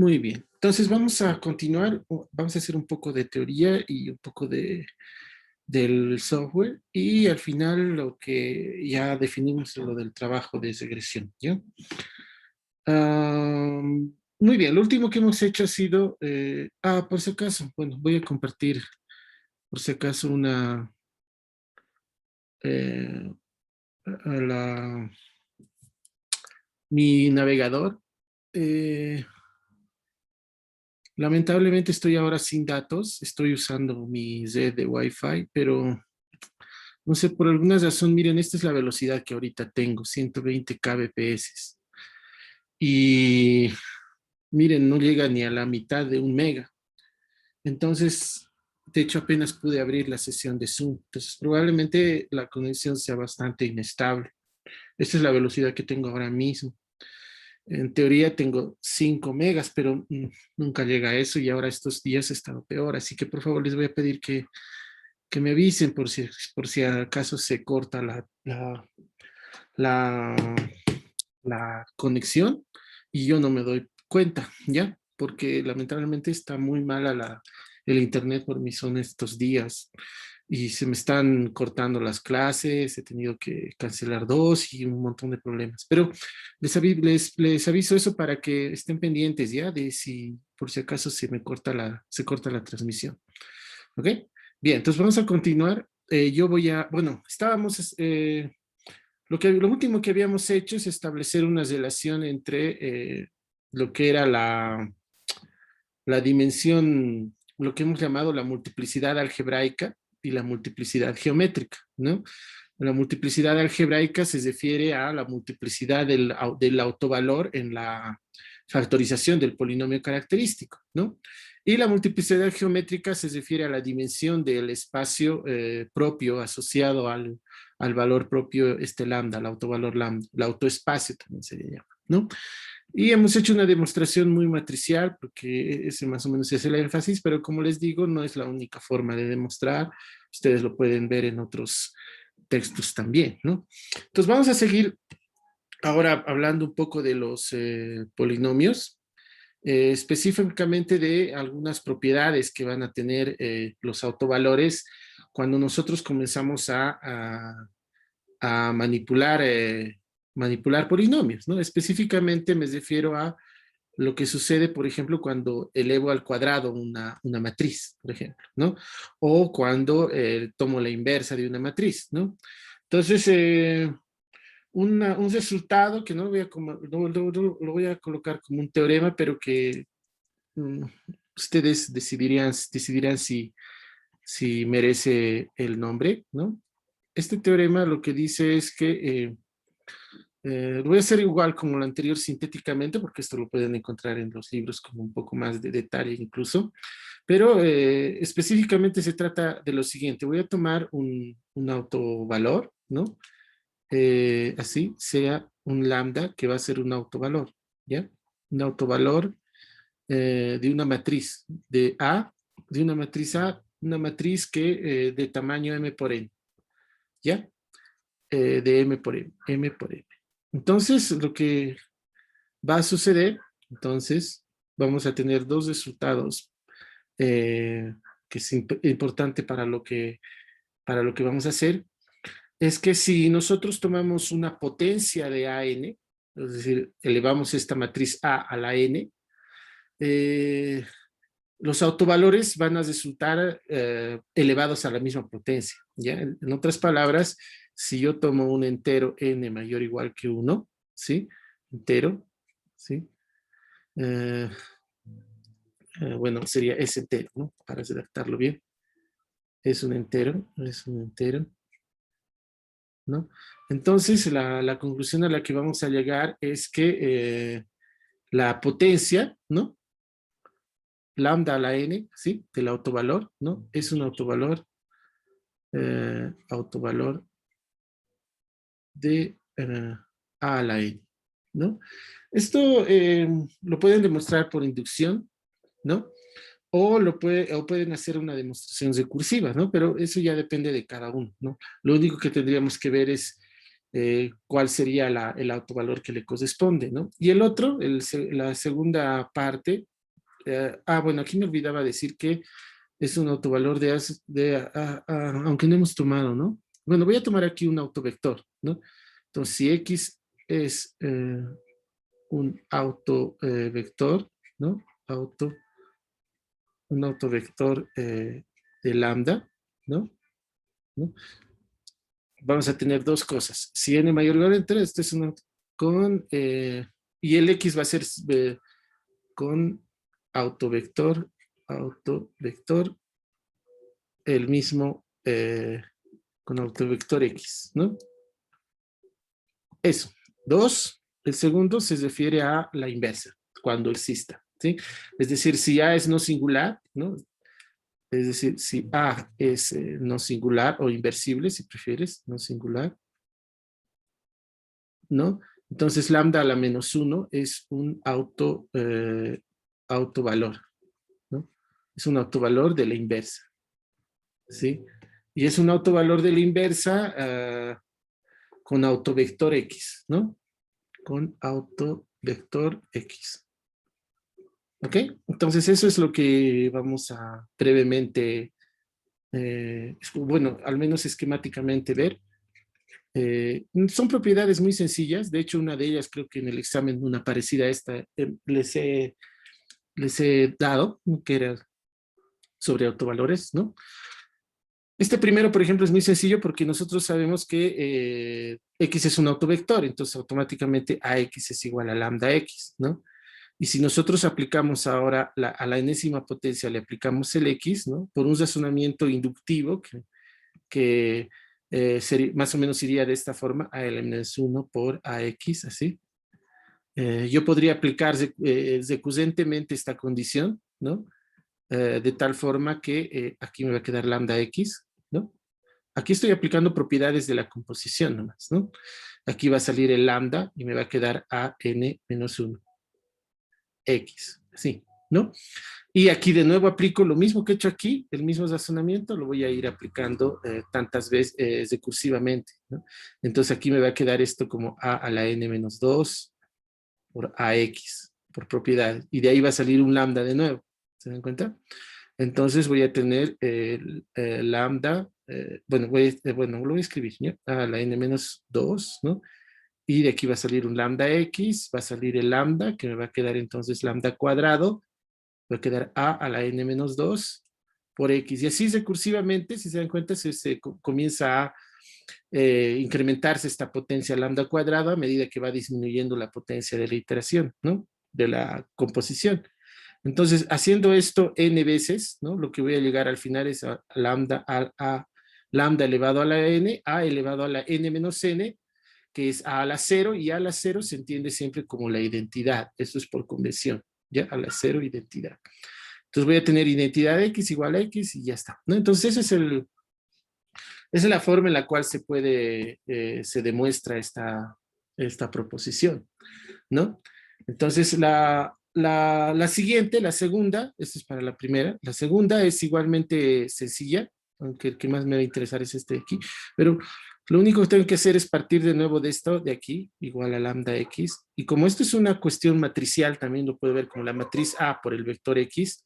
Muy bien. Entonces vamos a continuar, vamos a hacer un poco de teoría y un poco del software y al final lo que ya definimos lo del trabajo de regresión, ¿ya? Muy bien, lo último que hemos hecho ha sido, por si acaso, bueno, voy a compartir por si acaso eh, la, mi navegador. Eh, Lamentablemente estoy ahora sin datos, estoy usando mi red de Wi-Fi, pero no sé, por alguna razón, miren, esta es la velocidad que ahorita tengo, 120 kbps. Y miren, no llega ni a la mitad de un mega. Entonces, de hecho, apenas pude abrir la sesión de Zoom. Entonces, probablemente la conexión sea bastante inestable. Esta es la velocidad que tengo ahora mismo. En teoría tengo 5 megas, pero nunca llega a eso y ahora estos días ha estado peor. Así que por favor les voy a pedir que me avisen por si acaso se corta la, la conexión y yo no me doy cuenta, ¿ya? Porque lamentablemente está muy mala el internet por mi zona estos días y se me están cortando las clases, he tenido que cancelar dos y un montón de problemas. Pero les aviso eso para que estén pendientes, ¿ya? De si por si acaso se corta la transmisión. ¿Ok? Bien, entonces vamos a continuar. Yo voy a, bueno, estábamos, lo último que habíamos hecho es establecer una relación entre lo que era la dimensión, lo que hemos llamado la multiplicidad algebraica y la multiplicidad geométrica, ¿no? La multiplicidad algebraica se refiere a la multiplicidad del autovalor en la factorización del polinomio característico, ¿no? Y la multiplicidad geométrica se refiere a la dimensión del espacio propio asociado al valor propio este lambda, el autovalor lambda, el autoespacio también se llama, ¿no? Y hemos hecho una demostración muy matricial, porque ese más o menos es el énfasis, pero como les digo, no es la única forma de demostrar. Ustedes lo pueden ver en otros textos también, ¿no? Entonces vamos a seguir ahora hablando un poco de los polinomios, específicamente de algunas propiedades que van a tener los autovalores cuando nosotros comenzamos a manipular polinomios, ¿no? Específicamente me refiero a lo que sucede, por ejemplo, cuando elevo al cuadrado una matriz, por ejemplo, ¿no? O cuando tomo la inversa de una matriz, ¿no? Entonces, un resultado que no lo voy a, lo voy a colocar como un teorema, pero que mm, ustedes decidirán si merece el nombre, ¿no? Este teorema lo que dice es que lo voy a hacer igual como lo anterior sintéticamente, porque esto lo pueden encontrar en los libros con un poco más de detalle incluso, pero específicamente se trata de lo siguiente. Voy a tomar un autovalor, ¿no? Así, sea un lambda que va a ser un autovalor, ¿ya? Un autovalor de una matriz de una matriz A, una matriz que de tamaño m por n, ¿ya? De m por m, m por m. Entonces, lo que va a suceder, entonces, vamos a tener dos resultados que es importante para lo que vamos a hacer, es que si nosotros tomamos una potencia de AN, es decir, elevamos esta matriz A a la N, eh, los autovalores van a resultar elevados a la misma potencia, ¿ya? En otras palabras, si yo tomo un entero n mayor o igual que 1, ¿sí? Entero, ¿sí? Eh, bueno, sería ese entero, ¿no? Para redactarlo bien. Es un entero, ¿no? Entonces, la conclusión a la que vamos a llegar es que la potencia, ¿no? Lambda a la n, ¿sí? Del autovalor, ¿no? Es un autovalor de A a la N, ¿no? Esto lo pueden demostrar por inducción, ¿no? O pueden hacer una demostración recursiva, ¿no? Pero eso ya depende de cada uno, ¿no? Lo único que tendríamos que ver es cuál sería el autovalor que le corresponde, ¿no? Y el otro, la segunda parte, bueno, aquí me olvidaba decir que es un autovalor aunque no hemos tomado, ¿no? Bueno, voy a tomar aquí un autovector, ¿no? Entonces, si X es un autovector, ¿no? Un autovector de lambda, ¿no? ¿no? Vamos a tener dos cosas. Si n mayor o igual a 3, este es una y el X va a ser con autovector, el mismo con autovector X, ¿no? Eso. Dos, el segundo se refiere a la inversa, cuando exista, ¿sí? Es decir, si A es no singular, ¿no? Es decir, si A es no singular o inversible, si prefieres, no singular, ¿no? Entonces, lambda a la -1 es un autovalor, ¿no? Es un autovalor de la inversa, ¿sí? Y es un autovalor de la inversa con autovector X, ¿no? Con autovector X. ¿Ok? Entonces, eso es lo que vamos a brevemente, bueno, al menos esquemáticamente ver. Son propiedades muy sencillas. De hecho, una de ellas, creo que en el examen, una parecida a esta, les he dado, que era sobre autovalores, ¿no? Este primero, por ejemplo, es muy sencillo porque nosotros sabemos que X es un autovector, entonces automáticamente AX es igual a lambda X, ¿no? Y si nosotros aplicamos ahora a la enésima potencia, le aplicamos el X, ¿no? Por un razonamiento inductivo que más o menos iría de esta forma, AL-1 por AX, así. Yo podría aplicar recurrentemente esta condición, ¿no? De tal forma que aquí me va a quedar lambda X, ¿no? Aquí estoy aplicando propiedades de la composición nomás, ¿no? Aquí va a salir el lambda y me va a quedar AN-1, X, así, ¿no? Y aquí de nuevo aplico lo mismo que he hecho aquí, el mismo razonamiento, lo voy a ir aplicando tantas veces recursivamente, ¿no? Entonces aquí me va a quedar esto como A a la N-2 por AX, por propiedad. Y de ahí va a salir un lambda de nuevo, ¿se dan cuenta? Entonces voy a tener lambda, bueno, lo voy a escribir, ¿ya? A la N-2, ¿no? Y de aquí va a salir un lambda X, va a salir el lambda, que me va a quedar entonces lambda cuadrado, va a quedar A a la N-2 por X. Y así recursivamente, si se dan cuenta, se comienza a incrementarse esta potencia lambda cuadrada a medida que va disminuyendo la potencia de la iteración, ¿no? De la composición. Entonces, haciendo esto n veces, ¿no? Lo que voy a llegar al final es a lambda, lambda elevado a la n, a elevado a la n menos n, que es a la 0, y a la 0 se entiende siempre como la identidad. Eso es por convención, ¿ya? A la 0, identidad. Entonces voy a tener identidad x igual a x y ya está, ¿no? Entonces esa es la forma en la cual se demuestra esta proposición, ¿no? Entonces la siguiente, la segunda, esta es para la primera, la segunda es igualmente sencilla, aunque el que más me va a interesar es este de aquí, pero lo único que tengo que hacer es partir de nuevo de esto de aquí, igual a lambda x, y como esto es una cuestión matricial, también lo puedo ver como la matriz A por el vector x,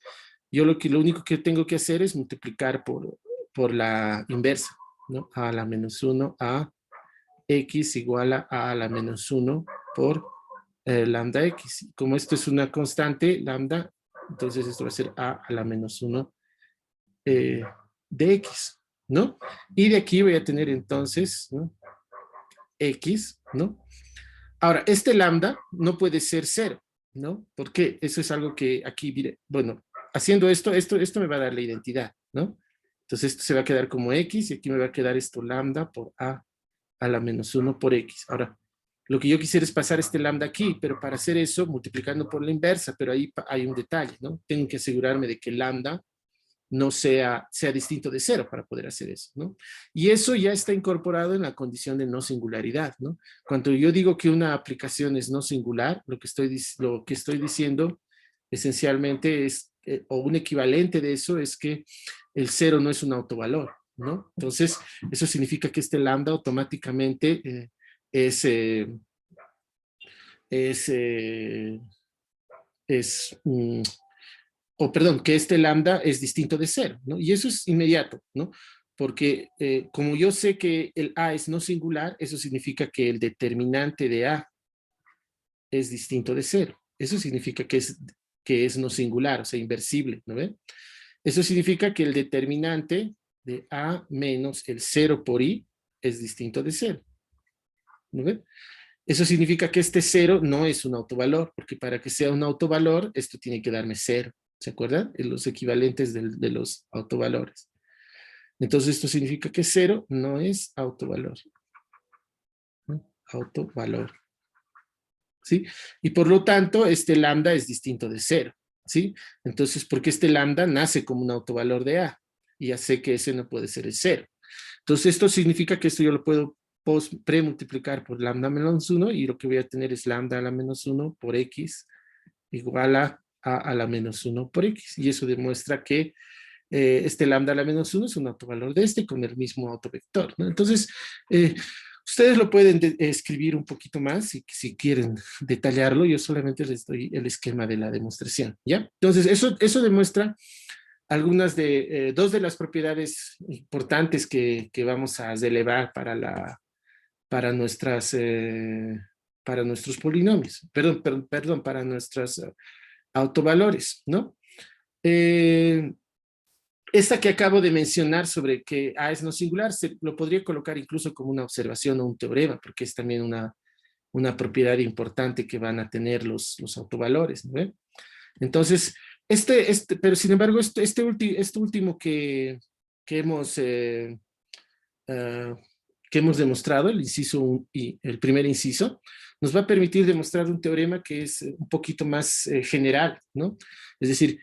yo lo único que tengo que hacer es multiplicar por la inversa, ¿no? A la -1 a x igual a la -1 por lambda x. Como esto es una constante, lambda, entonces esto va a ser a la -1 de x, ¿no? Y de aquí voy a tener entonces, ¿no? X, ¿no? Ahora, este lambda no puede ser 0, ¿no? Porque eso es algo que aquí, bueno, haciendo esto me va a dar la identidad, ¿no? Entonces esto se va a quedar como x y aquí me va a quedar esto lambda por a la -1 por x. Ahora, lo que yo quisiera es pasar este lambda aquí, pero para hacer eso, multiplicando por la inversa, pero ahí hay un detalle, ¿no? Tengo que asegurarme de que lambda no sea distinto de 0 para poder hacer eso, ¿no? Y eso ya está incorporado en la condición de no singularidad, ¿no? Cuando yo digo que una aplicación es no singular, lo que estoy diciendo esencialmente es, o un equivalente de eso es que el 0 no es un autovalor, ¿no? Entonces, eso significa que este lambda automáticamente es, es, eh, o perdón, que este lambda es distinto de cero, ¿no? Y eso es inmediato, ¿no? Porque como yo sé que el A es no singular, eso significa que el determinante de A es distinto de cero. Eso significa que es no singular, o sea, inversible, ¿no ven? Eso significa que el determinante de A menos el cero por I es distinto de cero, ¿no ven? Eso significa que este cero no es un autovalor, porque para que sea un autovalor, esto tiene que darme cero. ¿Se acuerdan? En los equivalentes de los autovalores. Entonces, esto significa que cero no es autovalor. ¿No? Autovalor. ¿Sí? Y por lo tanto, este lambda es distinto de cero. ¿Sí? Entonces, porque este lambda nace como un autovalor de A. Y ya sé que ese no puede ser el cero. Entonces, esto significa que esto yo lo puedo premultiplicar por lambda menos 1 y lo que voy a tener es lambda a la menos 1 por x igual a la menos 1 por x. Y eso demuestra que este lambda a la menos 1 es un autovalor de este con el mismo autovector, ¿no? Entonces, ustedes lo pueden escribir un poquito más si quieren detallarlo. Yo solamente les doy el esquema de la demostración, ¿ya? Entonces, eso demuestra algunas dos de las propiedades importantes que vamos a relevar para, para nuestros polinomios, perdón, para nuestros autovalores, ¿no? Esta que acabo de mencionar sobre que A es no singular, lo podría colocar incluso como una observación o un teorema, porque es también una propiedad importante que van a tener los autovalores, ¿no? Entonces, pero sin embargo, este último que hemos, uh, que hemos demostrado, el inciso y el primer inciso, nos va a permitir demostrar un teorema que es un poquito más general, ¿no? Es decir,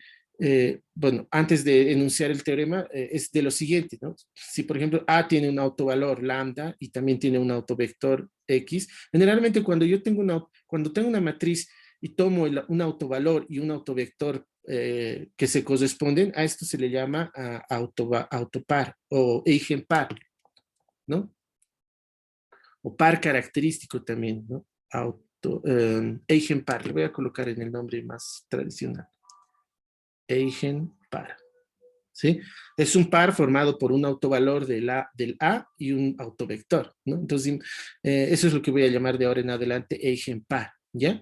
bueno, antes de enunciar el teorema, es de lo siguiente, ¿no? Si, por ejemplo, A tiene un autovalor lambda y también tiene un autovector X, generalmente cuando tengo una matriz y tomo un autovalor y un autovector que se corresponden, a esto se le llama autopar o eigenpar, ¿no? O par característico también, ¿no? Eigenpar, le voy a colocar en el nombre más tradicional. Eigenpar, ¿sí? Es un par formado por un autovalor del A y un autovector, ¿no? Entonces, eso es lo que voy a llamar de ahora en adelante eigenpar, ¿ya?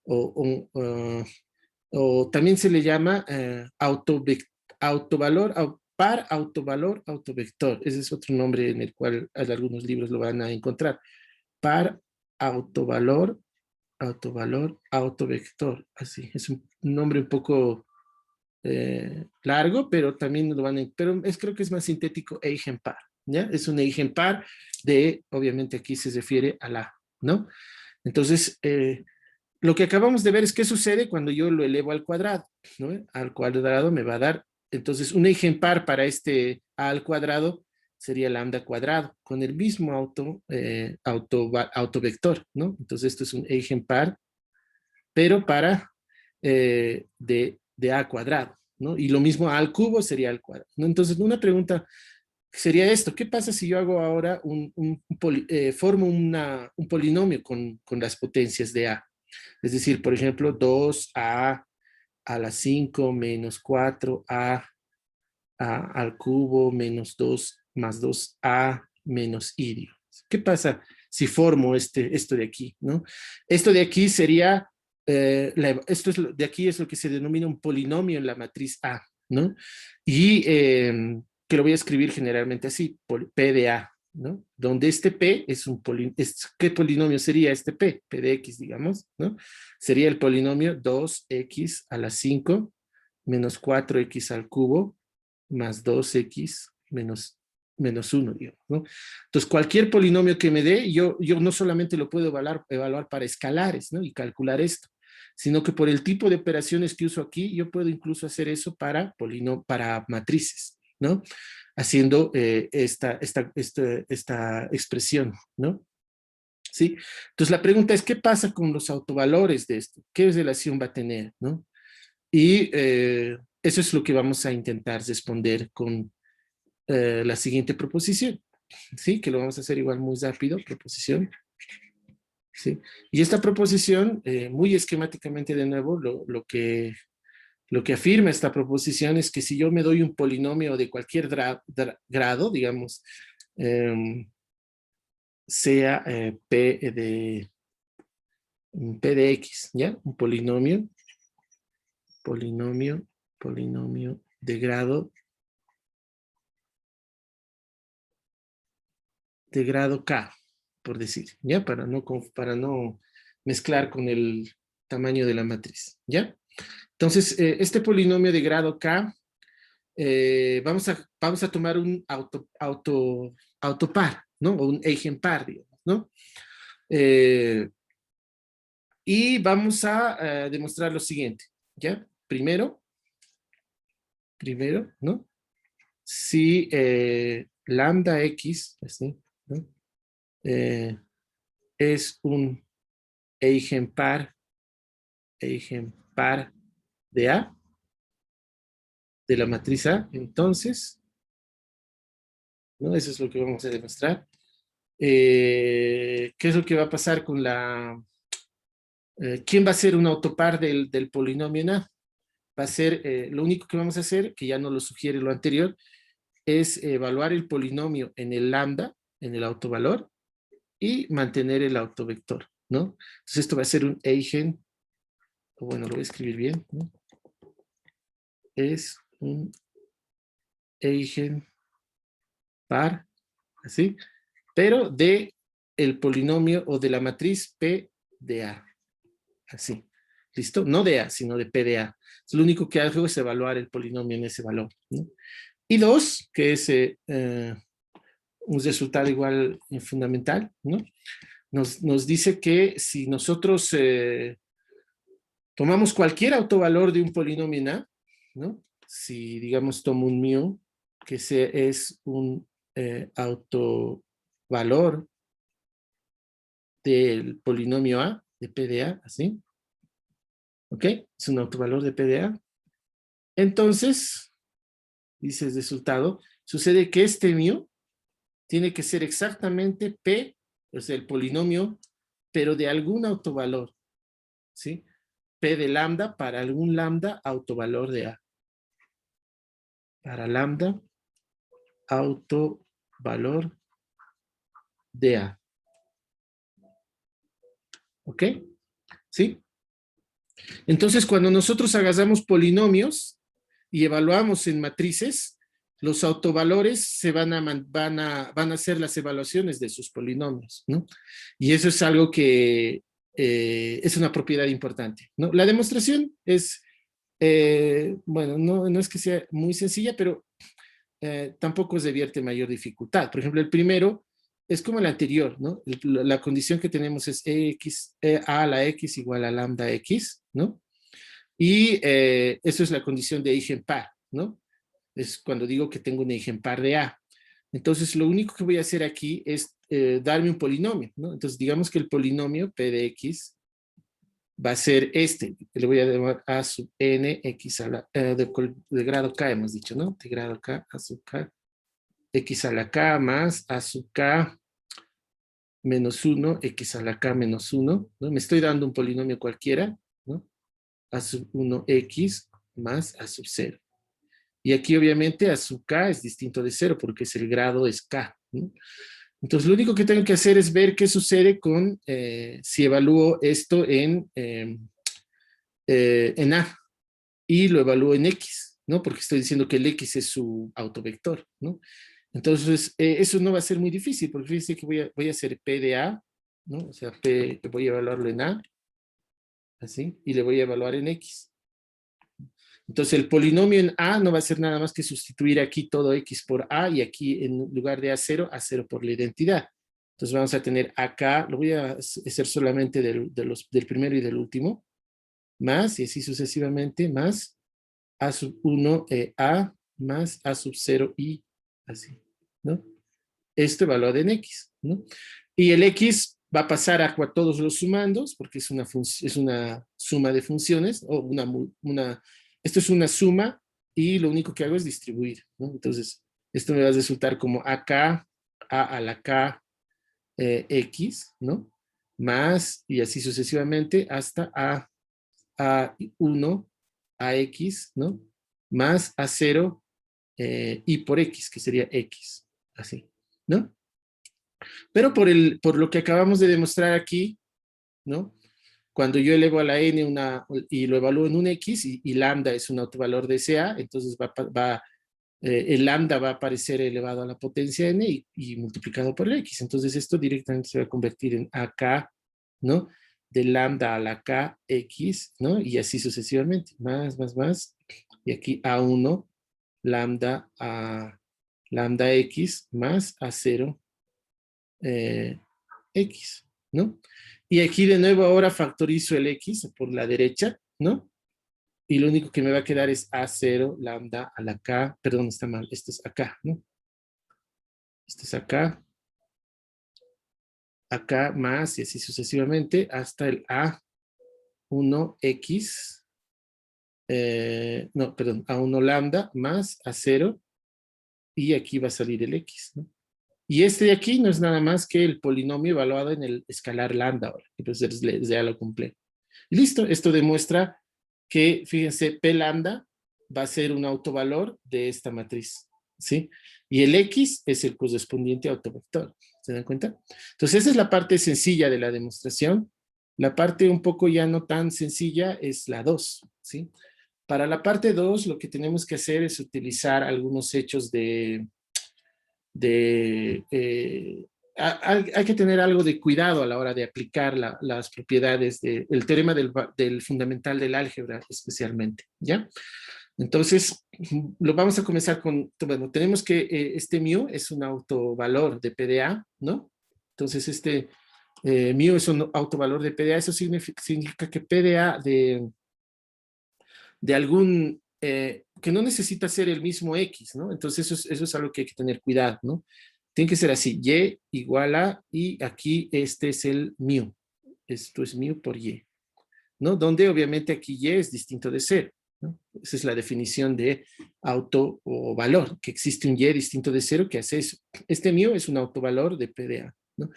O también se le llama autovalor, par autovalor autovector. Ese es otro nombre en el cual algunos libros lo van a encontrar. Par autovalor autovector. Así, es un nombre un poco largo, pero también lo van a... Pero creo que es más sintético eigenpar, ¿ya? Es un eigenpar obviamente aquí se refiere a la, ¿no? Entonces, lo que acabamos de ver es qué sucede cuando yo lo elevo al cuadrado, ¿no? Al cuadrado me va a dar, entonces, un eigenpar para este A al cuadrado sería lambda cuadrado, con el mismo autovector, ¿no? Entonces, esto es un eigenpar, pero para de A cuadrado, ¿no? Y lo mismo A al cubo sería al cuadrado, ¿no? Entonces, una pregunta sería esto: ¿qué pasa si yo hago ahora formo un polinomio con las potencias de A? Es decir, por ejemplo, 2a a la 5 menos 4a al cubo menos 2 más 2a menos i. ¿Qué pasa si formo esto de aquí, ¿no? Esto de aquí sería, de aquí es lo que se denomina un polinomio en la matriz A, ¿no? Y que lo voy a escribir generalmente así, P de A, ¿no? Donde este P es ¿qué polinomio sería este P? P de X, digamos, ¿no? Sería el polinomio 2X a la 5 menos 4X al cubo más 2X menos 1, digamos, ¿no? Entonces, cualquier polinomio que me dé, yo no solamente lo puedo evaluar para escalares, ¿no? Y calcular esto, sino que por el tipo de operaciones que uso aquí, yo puedo incluso hacer eso para matrices, ¿no? Haciendo esta expresión, ¿no? ¿Sí? Entonces, la pregunta es, ¿qué pasa con los autovalores de esto? ¿Qué relación va a tener, no? Y eso es lo que vamos a intentar responder con la siguiente proposición, ¿sí? Que lo vamos a hacer igual muy rápido, proposición ¿sí? Y esta proposición, muy esquemáticamente de nuevo, lo que afirma esta proposición es que si yo me doy un polinomio de cualquier grado, digamos, sea P de X, ¿ya? Un polinomio de grado K, por decir, ¿ya? Para no mezclar con el tamaño de la matriz, ¿ya? Entonces, este polinomio de grado K, vamos a tomar un autopar, ¿no? O un eigenpar, digamos, ¿no? Y vamos a demostrar lo siguiente, ¿ya? Primero, ¿no? Si lambda X, así, ¿no? Es un eigenpar de A, de la matriz A, entonces, ¿no? Eso es lo que vamos a demostrar. ¿Qué es lo que va a pasar con ¿quién va a ser un autopar del polinomio en A? Va a ser, lo único que vamos a hacer, que ya no lo sugiere lo anterior, es evaluar el polinomio en el lambda, en el autovalor, y mantener el autovector, ¿no? Entonces esto va a ser un eigen, bueno, lo voy a escribir bien, ¿no? Es un eigenpar, así, pero de el polinomio o de la matriz P de A, así, ¿listo? No de A, sino de P de A. Lo único que hago es evaluar el polinomio en ese valor, ¿no? Y 2, que es un resultado igual fundamental, ¿no? Nos dice que si nosotros tomamos cualquier autovalor de un polinomio en A, ¿no? Si, digamos, tomo un mu, que es un autovalor del polinomio A, de P de A, así. ¿Ok? Es un autovalor de P de A. Entonces, dice el resultado, sucede que este mu tiene que ser exactamente P, o sea, el polinomio, pero de algún autovalor, ¿sí? P de lambda para algún lambda autovalor de A. Para lambda autovalor de A. ¿Ok? ¿Sí? Entonces, cuando nosotros agarramos polinomios y evaluamos en matrices, los autovalores van a hacer las evaluaciones de sus polinomios, ¿no? Y eso es algo que es una propiedad importante, ¿no? La demostración es, bueno, no es que sea muy sencilla, pero tampoco se vierte mayor dificultad. Por ejemplo, el primero es como el anterior, ¿no? La condición que tenemos es a a la x igual a lambda x, ¿no? Y eso es la condición de eigenpar, ¿no? Es cuando digo que tengo un eigenpar de A. Entonces, lo único que voy a hacer aquí es darme un polinomio, ¿no? Entonces, digamos que el polinomio P de X va a ser este. Le voy a llamar A sub n X a la, de grado K, hemos dicho, ¿no? De grado K, A sub K, X a la K más A sub K menos 1, X a la K menos 1, ¿no? Me estoy dando un polinomio cualquiera, ¿no? A sub 1X más A sub 0. Y aquí obviamente A sub K es distinto de 0 porque es el grado es K, ¿no? Entonces lo único que tengo que hacer es ver qué sucede con si evalúo esto en A y lo evalúo en X, ¿no? Porque estoy diciendo que el X es su autovector, ¿no? Entonces eso no va a ser muy difícil porque fíjense que voy a hacer P de A, ¿no? O sea, P, voy a evaluarlo en A, así, y le voy a evaluar en X. Entonces el polinomio en A no va a ser nada más que sustituir aquí todo X por A y aquí en lugar de A0 por la identidad. Entonces vamos a tener acá, lo voy a hacer solamente del primero y del último, más y así sucesivamente, más A sub 1 A más A sub 0 y así, ¿no? Esto evaluado en X, ¿no? Y el X va a pasar a todos los sumandos porque es una suma de funciones o esto es una suma y lo único que hago es distribuir, ¿no? Entonces, esto me va a resultar como AK, A a la K, X, ¿no? más, y así sucesivamente, hasta A1, AX, ¿no? Más A0, y por X, que sería X, así, ¿no? Pero por lo que acabamos de demostrar aquí, ¿no? Cuando yo elevo a la n y lo evalúo en un x y lambda es un autovalor de SA, entonces el lambda va a aparecer elevado a la potencia n y multiplicado por el x. Entonces esto directamente se va a convertir en AK, ¿no? De lambda a la kx, ¿no? Y así sucesivamente, más. Y aquí A1, lambda a lambda x más A0 x, ¿no? Y aquí de nuevo ahora factorizo el x por la derecha, ¿no? Y lo único que me va a quedar es A0 lambda a la k, perdón, está mal, esto es acá, ¿no? Esto es acá más y así sucesivamente hasta el A1x, no, perdón, A1 lambda más A0 y aquí va a salir el x, ¿no? Y este de aquí no es nada más que el polinomio evaluado en el escalar lambda ahora, entonces ya lo cumple. Y listo, esto demuestra que, fíjense, P lambda va a ser un autovvalor de esta matriz, ¿sí? Y el X es el correspondiente autovector, ¿se dan cuenta? Entonces esa es la parte sencilla de la demostración. La parte un poco ya no tan sencilla es la 2, ¿sí? Para la parte 2 lo que tenemos que hacer es utilizar algunos hechos hay que tener algo de cuidado a la hora de aplicar las propiedades del teorema del fundamental del álgebra especialmente, ¿ya? Entonces, lo vamos a comenzar con, bueno, tenemos que este mu es un autovalor de PDA, ¿no? Entonces, mu es un autovalor de PDA, eso significa que PDA de algún, que no necesita ser el mismo X, ¿no? Entonces eso es algo que hay que tener cuidado, ¿no? Tiene que ser así, Y igual a, y aquí este es el mu. Esto es mu por Y, ¿no? Donde obviamente aquí Y es distinto de 0, ¿no? Esa es la definición de auto o valor, que existe un Y distinto de 0 que hace eso. Este mu es un autovalor de PDA, ¿no?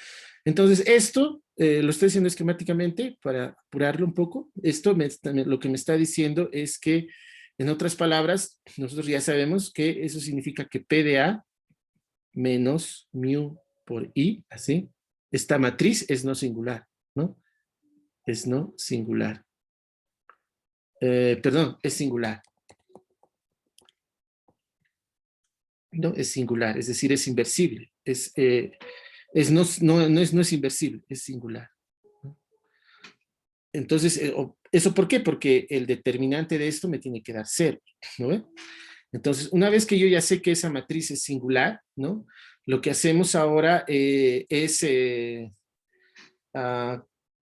Entonces esto lo estoy haciendo esquemáticamente para apurarlo un poco. Esto lo que me está diciendo es que, en otras palabras, nosotros ya sabemos que eso significa que PDA menos mu por I, así, esta matriz es no singular, ¿no? Es no singular. Perdón, es singular. No, es singular, es decir, es inversible. No es inversible, es singular. Entonces, ¿eso por qué? Porque el determinante de esto me tiene que dar 0, ¿no ve? Entonces, una vez que yo ya sé que esa matriz es singular, ¿no? Lo que hacemos ahora es,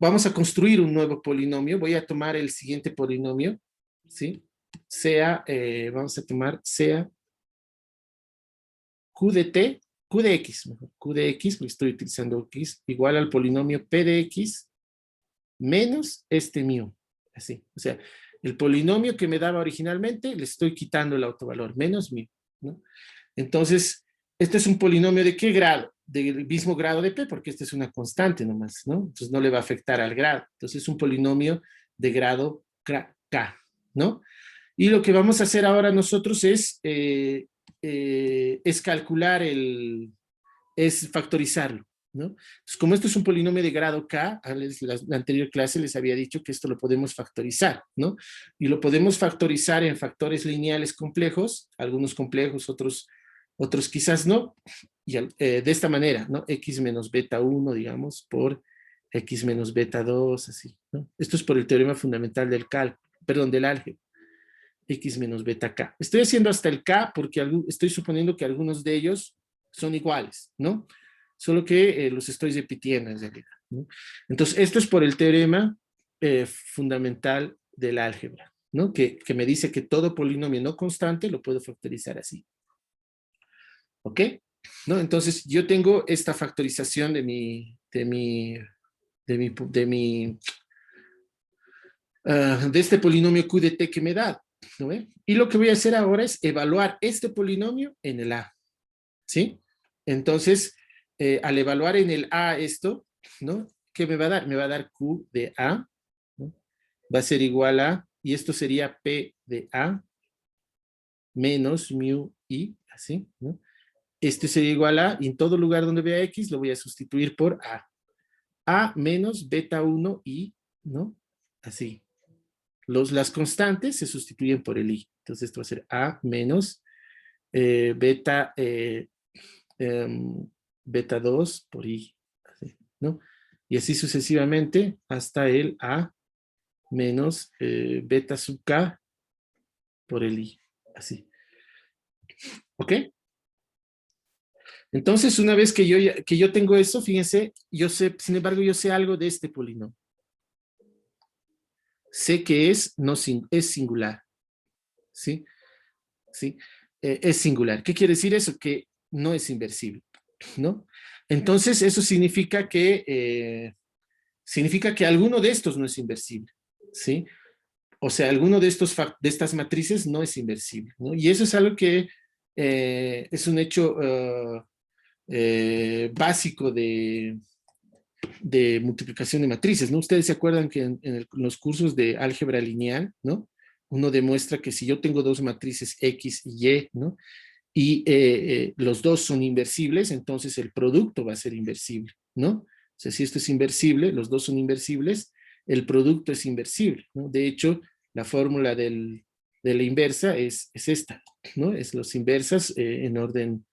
vamos a construir un nuevo polinomio. Voy a tomar el siguiente polinomio, ¿sí? Vamos a tomar sea Q de T, Q de X, mejor, Q de X, porque estoy utilizando X, igual al polinomio P de X menos este mu, así. O sea, el polinomio que me daba originalmente, le estoy quitando el autovalor, menos mu, ¿no? Entonces, este es un polinomio ¿de qué grado? Del mismo grado de P, porque esta es una constante nomás, ¿no? Entonces no le va a afectar al grado. Entonces es un polinomio de grado K, ¿no? Y lo que vamos a hacer ahora nosotros es calcular es factorizarlo, ¿no? Entonces, como esto es un polinomio de grado K, la anterior clase les había dicho que esto lo podemos factorizar, ¿no? Y lo podemos factorizar en factores lineales complejos, algunos complejos, otros quizás no, y de esta manera, ¿no? X menos beta 1, digamos, por X menos beta 2, así, ¿no? Esto es por el teorema fundamental del cálculo, perdón, del álgebra. X menos beta K. Estoy haciendo hasta el K porque estoy suponiendo que algunos de ellos son iguales, ¿no? Solo que los estoy repitiendo en realidad, ¿no? Entonces, esto es por el teorema fundamental del álgebra, ¿no? Que me dice que todo polinomio no constante lo puedo factorizar así. ¿Ok? ¿No? Entonces, yo tengo esta factorización de este polinomio Q de T que me da, ¿no ve? Y lo que voy a hacer ahora es evaluar este polinomio en el A, ¿sí? Entonces, al evaluar en el A esto, ¿no? ¿qué me va a dar? Me va a dar Q de A, ¿no? Va a ser igual a, y esto sería P de A menos mu I, así, ¿no? Este sería igual a, y en todo lugar donde vea X lo voy a sustituir por A. A menos beta 1 I, ¿no? Así. Las constantes se sustituyen por el I. Entonces esto va a ser A menos beta, beta 2 por I, así, ¿no? Y así sucesivamente hasta el A menos beta sub K por el I, así. ¿Ok? Entonces, una vez que yo tengo eso, fíjense, yo sé, sin embargo, yo sé algo de este polinomio. Sé que es singular, ¿sí? ¿Sí? Es singular. ¿Qué quiere decir eso? Que no es inversible, ¿no? Entonces, eso significa que alguno de estos no es inversible, ¿sí? O sea, alguno de estas matrices no es inversible, ¿no? Y eso es algo que es un hecho básico de multiplicación de matrices, ¿no? Ustedes se acuerdan que en los cursos de álgebra lineal, ¿no? Uno demuestra que si yo tengo dos matrices X y Y, ¿no? Y los dos son inversibles, entonces el producto va a ser inversible, ¿no? O sea, si esto es inversible, los dos son inversibles, el producto es inversible, ¿no? De hecho, la fórmula de la inversa es esta, ¿no? Es los inversas en orden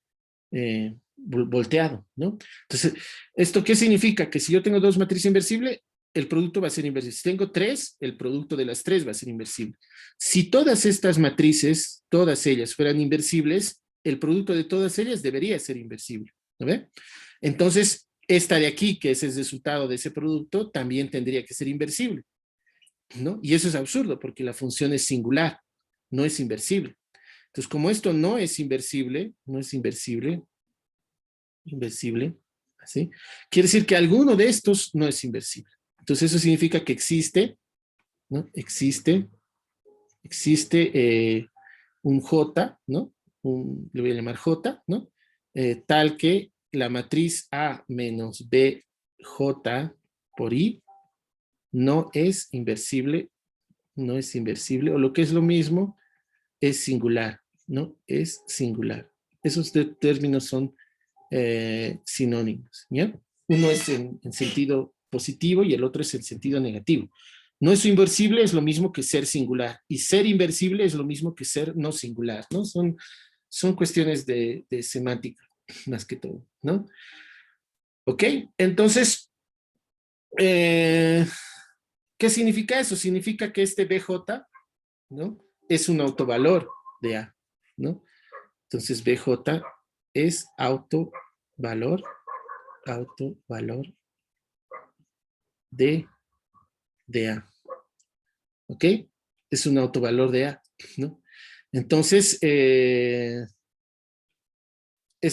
volteado, ¿no? Entonces, ¿esto qué significa? Que si yo tengo dos matrices inversibles, el producto va a ser inversible. Si tengo tres, el producto de las tres va a ser inversible. Si todas estas matrices, todas ellas fueran inversibles, el producto de todas ellas debería ser inversible, ¿no ve? Entonces, esta de aquí, que es el resultado de ese producto, también tendría que ser inversible, ¿no? Y eso es absurdo, porque la función es singular, no es inversible. Entonces, como esto no es inversible, inversible, ¿así? Quiere decir que alguno de estos no es inversible. Entonces eso significa que existe, ¿no? Existe un J, ¿no? Le voy a llamar J, ¿no? Tal que la matriz A menos BJ por I no es inversible, o lo que es lo mismo, es singular, ¿no? Es singular. Esos términos son sinónimos, ¿ya? Uno es en sentido positivo y el otro es en sentido negativo. No es inversible, es lo mismo que ser singular, y ser inversible es lo mismo que ser no singular, ¿no? Son cuestiones de semántica, más que todo, ¿no? Ok, entonces, eh, ¿qué significa eso? Significa que este BJ, ¿no? Es un autovalor de A, ¿no? Entonces, BJ es autovalor de A. ¿Ok? Es un autovalor de A, ¿no? Entonces, es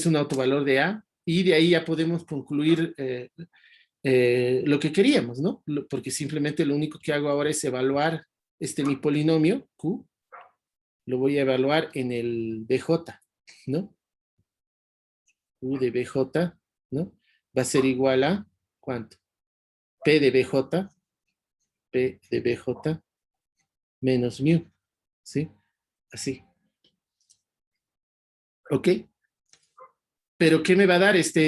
un autovalor de A y de ahí ya podemos concluir lo que queríamos, ¿no? Porque simplemente lo único que hago ahora es evaluar mi polinomio, Q, lo voy a evaluar en el BJ, ¿no? Q de BJ, ¿no? Va a ser igual a, ¿cuánto? P de BJ menos mu, ¿sí? Así. ¿Ok? Pero ¿qué me va a dar esto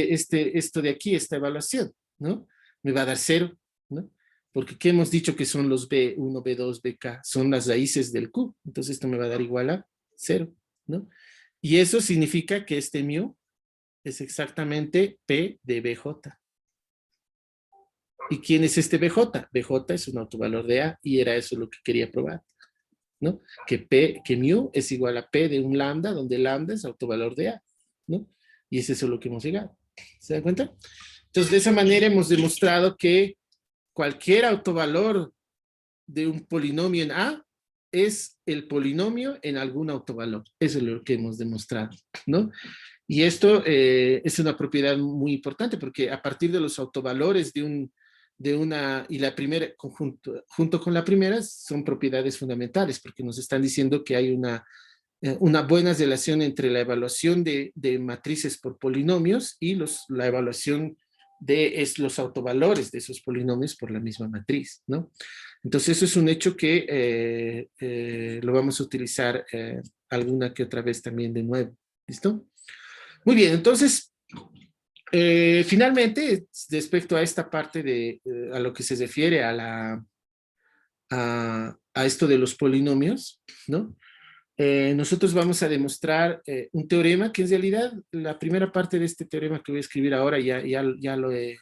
de aquí, esta evaluación? ¿No? Me va a dar 0, ¿no? Porque ¿qué hemos dicho que son los B1, B2, BK? Son las raíces del Q. Entonces esto me va a dar igual a 0, ¿no? Y eso significa que este mu es exactamente P de BJ. ¿Y quién es este BJ? BJ es un autovalor de A y era eso lo que quería probar, ¿no? Que mu es igual a P de un lambda, donde lambda es autovalor de A, ¿no? Y es eso lo que hemos llegado. ¿Se dan cuenta? Entonces, de esa manera hemos demostrado que cualquier autovalor de un polinomio en A es el polinomio en algún autovalor. Eso es lo que hemos demostrado, ¿no? Y esto es una propiedad muy importante porque a partir de los autovalores y la primera, junto con la primera, son propiedades fundamentales porque nos están diciendo que hay una buena relación entre la evaluación de matrices por polinomios y la evaluación de los autovalores de esos polinomios por la misma matriz, ¿no? Entonces, eso es un hecho que lo vamos a utilizar alguna que otra vez también de nuevo. ¿Listo? Muy bien, entonces, finalmente, respecto a esta parte de a lo que se refiere a esto de los polinomios, ¿no? Nosotros vamos a demostrar un teorema que en realidad la primera parte de este teorema que voy a escribir ahora ya lo he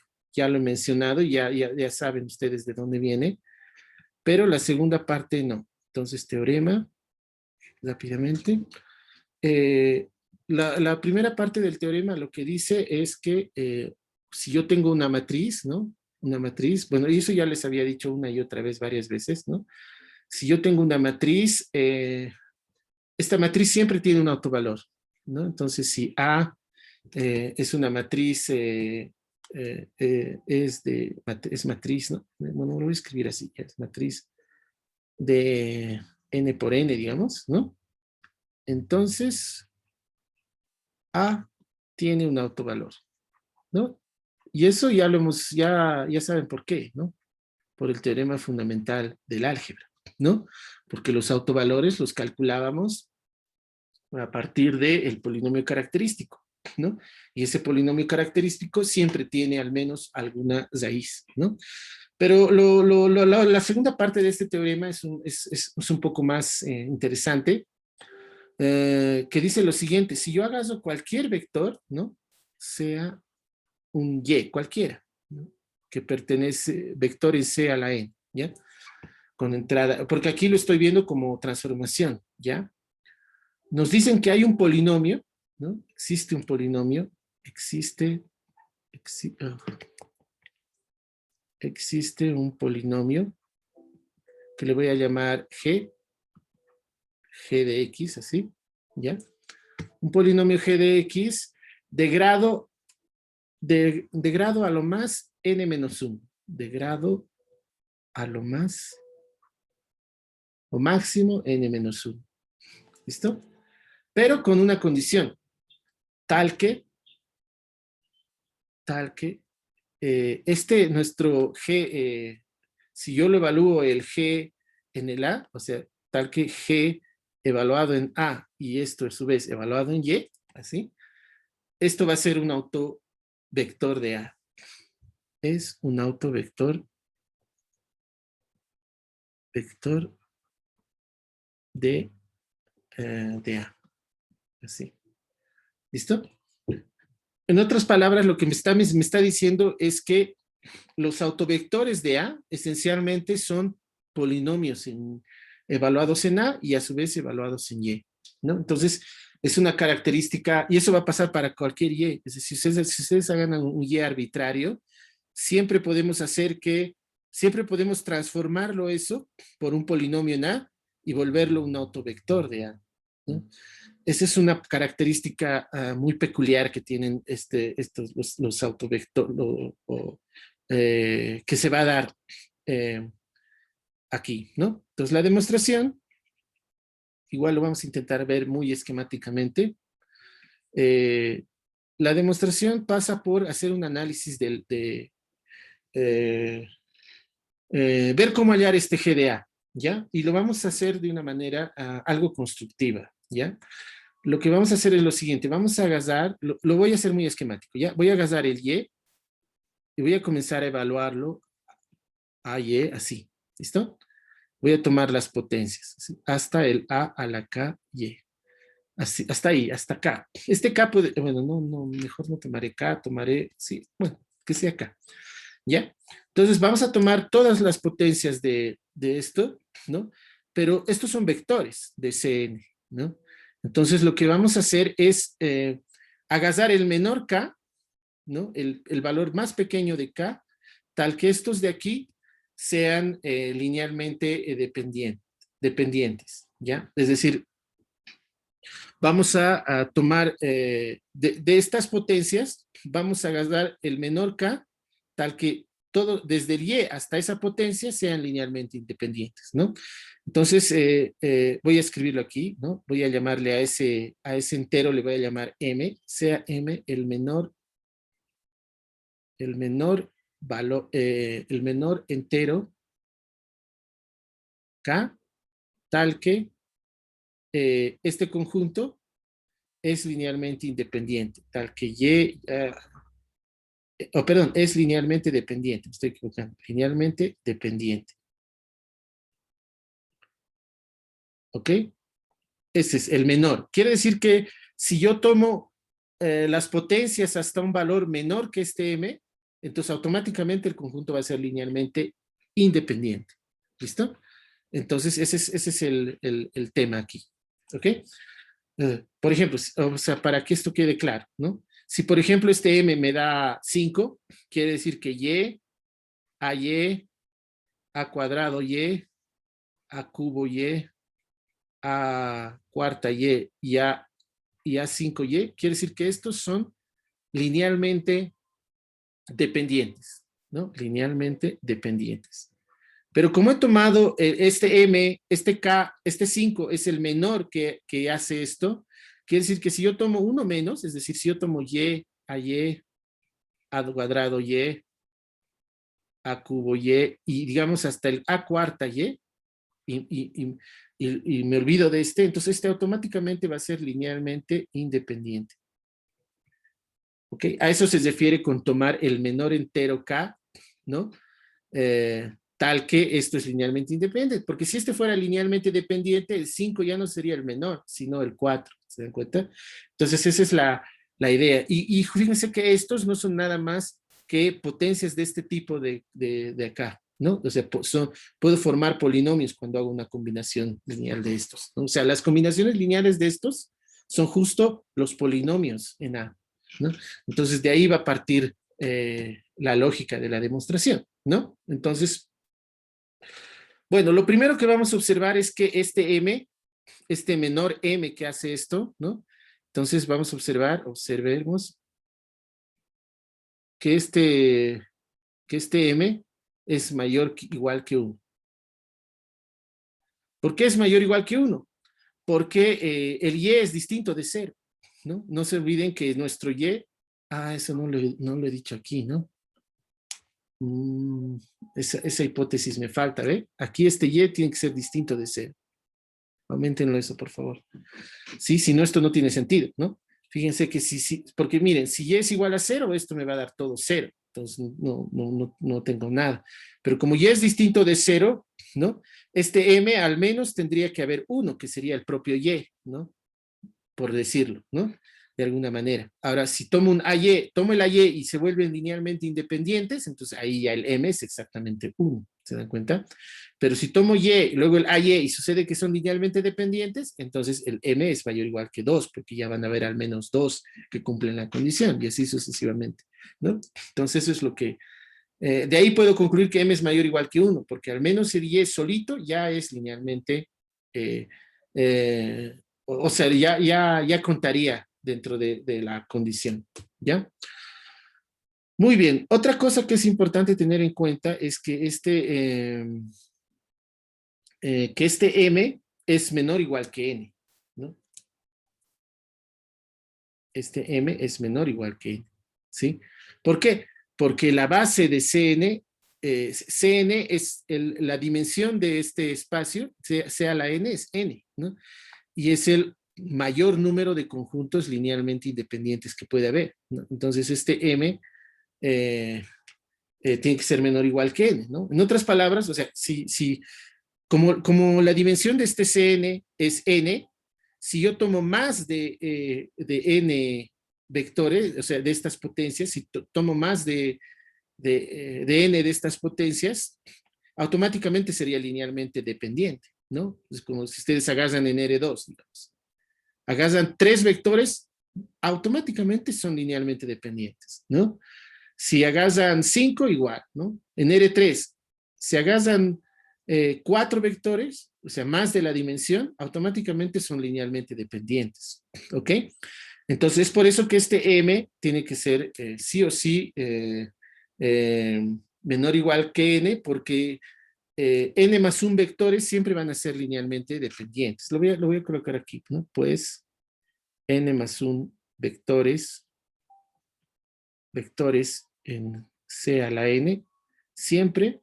mencionado, ya saben ustedes de dónde viene, pero la segunda parte no. Entonces, teorema, rápidamente. La primera parte del teorema lo que dice es que si yo tengo una matriz, ¿no? Una matriz, bueno, y eso ya les había dicho una y otra vez varias veces, ¿no? Si yo tengo una matriz, esta matriz siempre tiene un autovalor, ¿no? Entonces, si A es una matriz, es matriz, ¿no? Bueno, lo voy a escribir así, es matriz de n por n, digamos, ¿no? Entonces, A tiene un autovalor, ¿no? Y eso ya lo hemos, ya saben por qué, ¿no? Por el teorema fundamental del álgebra, ¿no? Porque los autovalores los calculábamos a partir del polinomio característico, ¿no? Y ese polinomio característico siempre tiene al menos alguna raíz, ¿no? Pero la segunda parte de este teorema es un poco más interesante, que dice lo siguiente: si yo agarro cualquier vector, ¿no? Sea un Y, cualquiera, ¿no? Que pertenece, vector en C a la N, ¿ya? Con entrada, porque aquí lo estoy viendo como transformación, ¿ya? Nos dicen que hay un polinomio, ¿no? Existe un polinomio, existe un polinomio que le voy a llamar G de X, así, ¿ya? Un polinomio G de X de grado, de grado a lo más n menos 1, de grado a lo más, o máximo n menos 1, ¿listo? Pero con una condición, tal que nuestro G, si yo lo evalúo el G en el A, o sea, tal que G evaluado en A y esto a su vez evaluado en Y, así, esto va a ser un autovector de A. Es un autovector de A. Así. ¿Listo? En otras palabras, lo que me está diciendo es que los autovectores de A esencialmente son polinomios evaluados en A y a su vez evaluados en Y, ¿no? Entonces, es una característica, y eso va a pasar para cualquier Y. Es decir, si ustedes hagan un Y arbitrario, siempre podemos transformarlo eso por un polinomio en A y volverlo un autovector de A, ¿no? Esa es una característica muy peculiar que tienen los autovectores, que se va a dar aquí, ¿no? Entonces, la demostración, igual lo vamos a intentar ver muy esquemáticamente. La demostración pasa por hacer un análisis ver cómo hallar este GDA, ¿ya? Y lo vamos a hacer de una manera algo constructiva, ¿ya? Lo que vamos a hacer es lo siguiente: vamos a agarrar, lo voy a hacer muy esquemático, ¿ya? Voy a agarrar el Y y voy a comenzar a evaluarlo a Y así, ¿listo? Voy a tomar las potencias, ¿sí? Hasta el A a la K, Y. Así, hasta ahí, hasta K. Este K puede, bueno, no, mejor no tomaré K, tomaré, sí, bueno, que sea K. ¿Ya? Entonces vamos a tomar todas las potencias de esto, ¿no? Pero estos son vectores de Cn, ¿no? Entonces lo que vamos a hacer es agarrar el menor K, ¿no? El valor más pequeño de K, tal que estos de aquí sean linealmente dependientes, ¿ya? Es decir, vamos a tomar de estas potencias, vamos a agarrar el menor K, tal que todo, desde el Y hasta esa potencia, sean linealmente independientes, ¿no? Entonces, voy a escribirlo aquí, ¿no? Voy a llamarle a ese entero, le voy a llamar M, sea M el menor el menor valor, el menor entero K, tal que este conjunto es linealmente independiente, tal que Y, perdón, es linealmente dependiente, me estoy equivocando, linealmente dependiente. ¿Ok? Ese es el menor. Quiere decir que si yo tomo las potencias hasta un valor menor que este M, entonces automáticamente el conjunto va a ser linealmente independiente. ¿Listo? Entonces ese es el tema aquí. ¿Ok? Por ejemplo, o sea, para que esto quede claro, ¿no? Si por ejemplo este M me da 5, quiere decir que Y, A cuadrado Y, A cubo Y, A cuarta y A5Y, quiere decir que estos son linealmente dependientes, ¿no? Linealmente dependientes. Pero como he tomado este M, este K, este 5 es el menor que hace esto, quiere decir que si yo tomo uno menos, es decir, si yo tomo Y, A cuadrado Y, A cubo y digamos hasta el A cuarta y, y, y me olvido de este, entonces este automáticamente va a ser linealmente independiente. ¿Ok? A eso se refiere con tomar el menor entero K, ¿no? Tal que esto es linealmente independiente, porque si este fuera linealmente dependiente, el 5 ya no sería el menor, sino el 4, ¿se dan cuenta? Entonces esa es la idea. Y fíjense que estos no son nada más que potencias de este tipo de acá, ¿no? O sea, puedo formar polinomios cuando hago una combinación lineal de estos, ¿no? O sea, las combinaciones lineales de estos son justo los polinomios en A, ¿no? Entonces de ahí va a partir la lógica de la demostración, ¿no? Entonces, bueno, lo primero que vamos a observar es que este M, este menor M que hace esto, ¿no? Entonces vamos a observemos que este M es mayor que igual que 1. ¿Por qué es mayor o igual que 1? Porque el Y es distinto de 0, ¿no? No se olviden que nuestro Y, eso no lo he dicho aquí, ¿no? Esa hipótesis me falta, ¿ve? Aquí este Y tiene que ser distinto de 0. Aumentenlo eso, por favor. Sí, si no, esto no tiene sentido, ¿no? Fíjense que porque miren, si Y es igual a 0, esto me va a dar todo 0. Entonces no tengo nada. Pero como Y es distinto de 0, ¿no? Este M al menos tendría que haber 1, que sería el propio Y, ¿no? Por decirlo, ¿no? De alguna manera. Ahora, si tomo tomo el AY y se vuelven linealmente independientes, entonces ahí ya el M es exactamente 1, ¿se dan cuenta? Pero si tomo Y, luego el AY y sucede que son linealmente dependientes, entonces el M es mayor o igual que 2, porque ya van a haber al menos 2 que cumplen la condición, y así sucesivamente, ¿no? Entonces eso es lo que... de ahí puedo concluir que M es mayor o igual que 1, porque al menos el Y solito ya es linealmente eh, eh, o sea, ya contaría dentro de la condición, ¿ya? Muy bien, otra cosa que es importante tener en cuenta es que este M es menor o igual que N, ¿no? Este M es menor o igual que N, ¿sí? ¿Por qué? Porque la base de Cn, Cn es la dimensión de este espacio, sea la N, es N, ¿no? Y es el mayor número de conjuntos linealmente independientes que puede haber, ¿no? Entonces, este M tiene que ser menor o igual que N, ¿no? En otras palabras, o sea, como la dimensión de este Cn es N, si yo tomo más de N vectores, o sea, de estas potencias, si tomo más de N de estas potencias, automáticamente sería linealmente dependiente, ¿no? Es como si ustedes agarran en R2, digamos. Agarran 3 vectores, automáticamente son linealmente dependientes, ¿no? Si agarran 5, igual, ¿no? En R3, si agarran 4 vectores, o sea, más de la dimensión, automáticamente son linealmente dependientes, ¿ok? Entonces, es por eso que este M tiene que ser sí o sí eh, menor o igual que N, porque N más 1 vectores siempre van a ser linealmente dependientes. Lo voy a colocar aquí, ¿no? Pues N más 1 vectores C a la N, siempre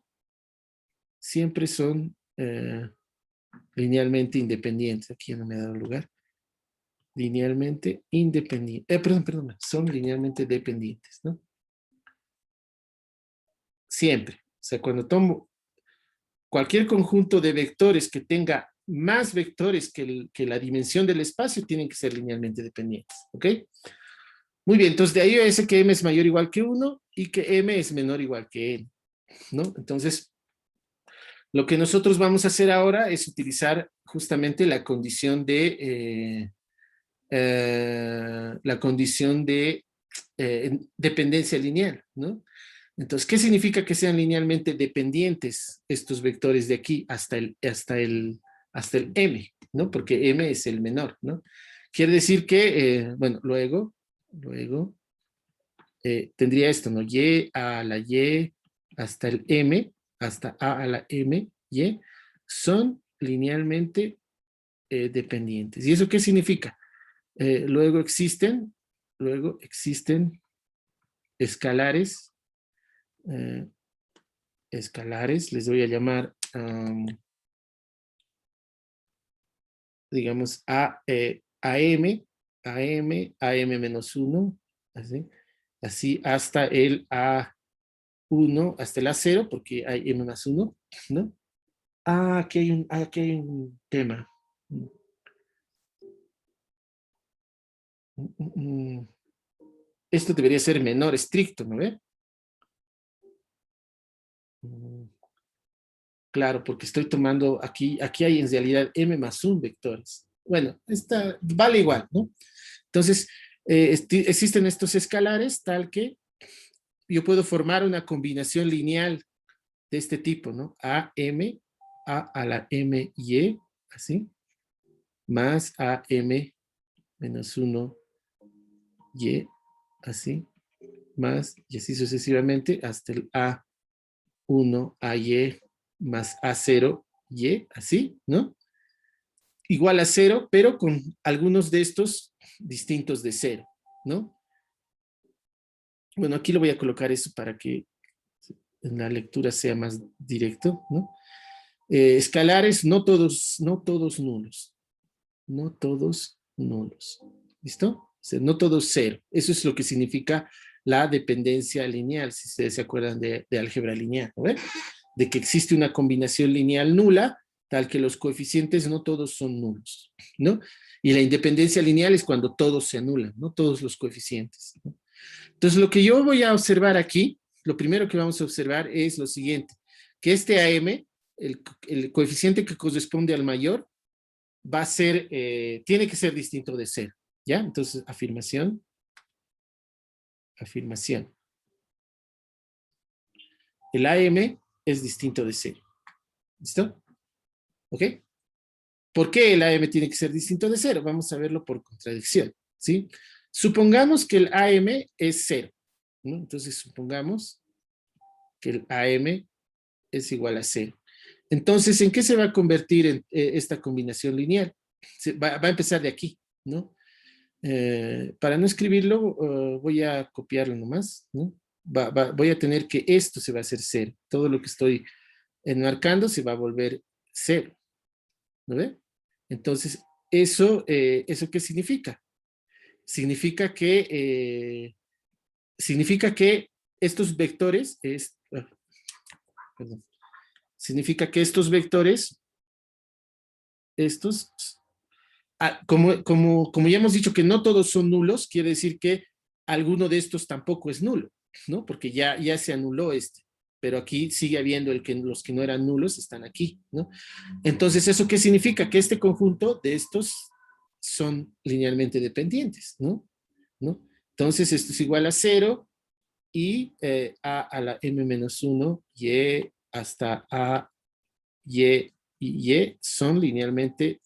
son linealmente independientes. Aquí ya no me ha dado lugar. Linealmente independientes. Perdón, son linealmente dependientes, ¿no? Siempre. O sea, cuando tomo cualquier conjunto de vectores que tenga más vectores que la dimensión del espacio, tienen que ser linealmente dependientes, ¿ok? Muy bien, entonces de ahí yo sé que m es mayor o igual que 1 y que m es menor o igual que n, ¿no? Entonces, lo que nosotros vamos a hacer ahora es utilizar justamente la condición de dependencia lineal, ¿no? Entonces, ¿qué significa que sean linealmente dependientes estos vectores de aquí hasta el m, ¿no? Porque m es el menor, ¿no? Quiere decir que, bueno, luego tendría esto, ¿no? Y a la y hasta el m, hasta a la m, y, son linealmente dependientes. ¿Y eso qué significa? Luego existen escalares, les voy a llamar, digamos, AM, AM menos 1, así hasta el A1, hasta el A0, porque hay M más 1, ¿no? Aquí hay un tema. Esto debería ser menor estricto, ¿no ve? Claro, porque estoy tomando aquí hay en realidad m más 1 vectores. Bueno, esta vale igual, ¿no? Entonces, existen estos escalares tal que yo puedo formar una combinación lineal de este tipo, ¿no? A la m, y, así, más AM menos 1, y, así, más, y así sucesivamente, hasta el A1, AY, más A0, Y, así, ¿no? Igual a 0, pero con algunos de estos distintos de 0, ¿no? Bueno, aquí lo voy a colocar eso para que en la lectura sea más directo, ¿no? Escalares, no todos nulos. No todos nulos. ¿Listo? O sea, no todos cero. Eso es lo que significa la dependencia lineal, si ustedes se acuerdan de álgebra lineal, ¿no? De que existe una combinación lineal nula, tal que los coeficientes no todos son nulos, ¿no? Y la independencia lineal es cuando todos se anulan, no todos los coeficientes, ¿no? Entonces, lo que yo voy a observar aquí, lo primero que vamos a observar es lo siguiente, que este AM, el coeficiente que corresponde al mayor, va a ser, tiene que ser distinto de 0, ¿ya? Entonces, afirmación. El AM es distinto de 0. ¿Listo? ¿Ok? ¿Por qué el AM tiene que ser distinto de 0? Vamos a verlo por contradicción, ¿sí? Supongamos que el AM es 0, ¿no? Entonces, supongamos que el AM es igual a 0. Entonces, ¿en qué se va a convertir esta combinación lineal? Va a empezar de aquí, ¿no? Para no escribirlo, voy a copiarlo nomás, ¿no? Voy a tener que esto se va a hacer 0. Todo lo que estoy enmarcando se va a volver 0, ¿no ve? Entonces, ¿eso qué significa? Significa que estos vectores, perdón, significa que estos vectores, estos, como ya hemos dicho que no todos son nulos, quiere decir que alguno de estos tampoco es nulo, ¿no? Porque ya se anuló este, pero aquí sigue habiendo los que no eran nulos están aquí, ¿no? Entonces, ¿eso qué significa? Que este conjunto de estos son linealmente dependientes, ¿no? ¿No? Entonces, esto es igual a 0 y a la m menos 1, y hasta a, y son linealmente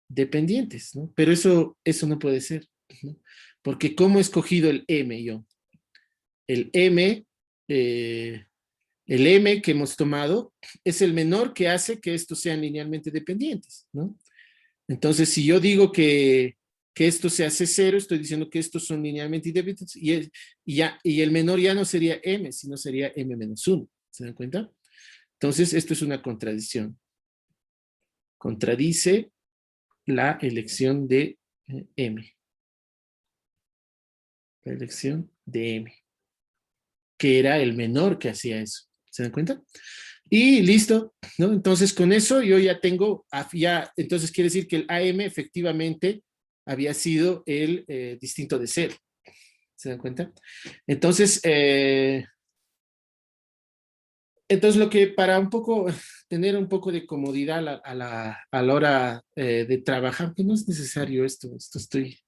dependientes, ¿no? Pero eso no puede ser, ¿no? Porque ¿cómo he escogido el M yo? El M, eh, el M que hemos tomado es el menor que hace que estos sean linealmente dependientes, ¿no? Entonces, si yo digo que que esto se hace cero, estoy diciendo que estos son linealmente independientes y el menor ya no sería m, sino sería m menos 1. ¿Se dan cuenta? Entonces, esto es una contradicción. Contradice la elección de m. La elección de m, que era el menor que hacía eso. ¿Se dan cuenta? Y listo, ¿no? Entonces, con eso yo ya tengo, entonces quiere decir que el AM efectivamente había sido el distinto de cero. ¿Se dan cuenta? Entonces, lo que para un poco tener un poco de comodidad a la hora de trabajar, que no es necesario esto estoy,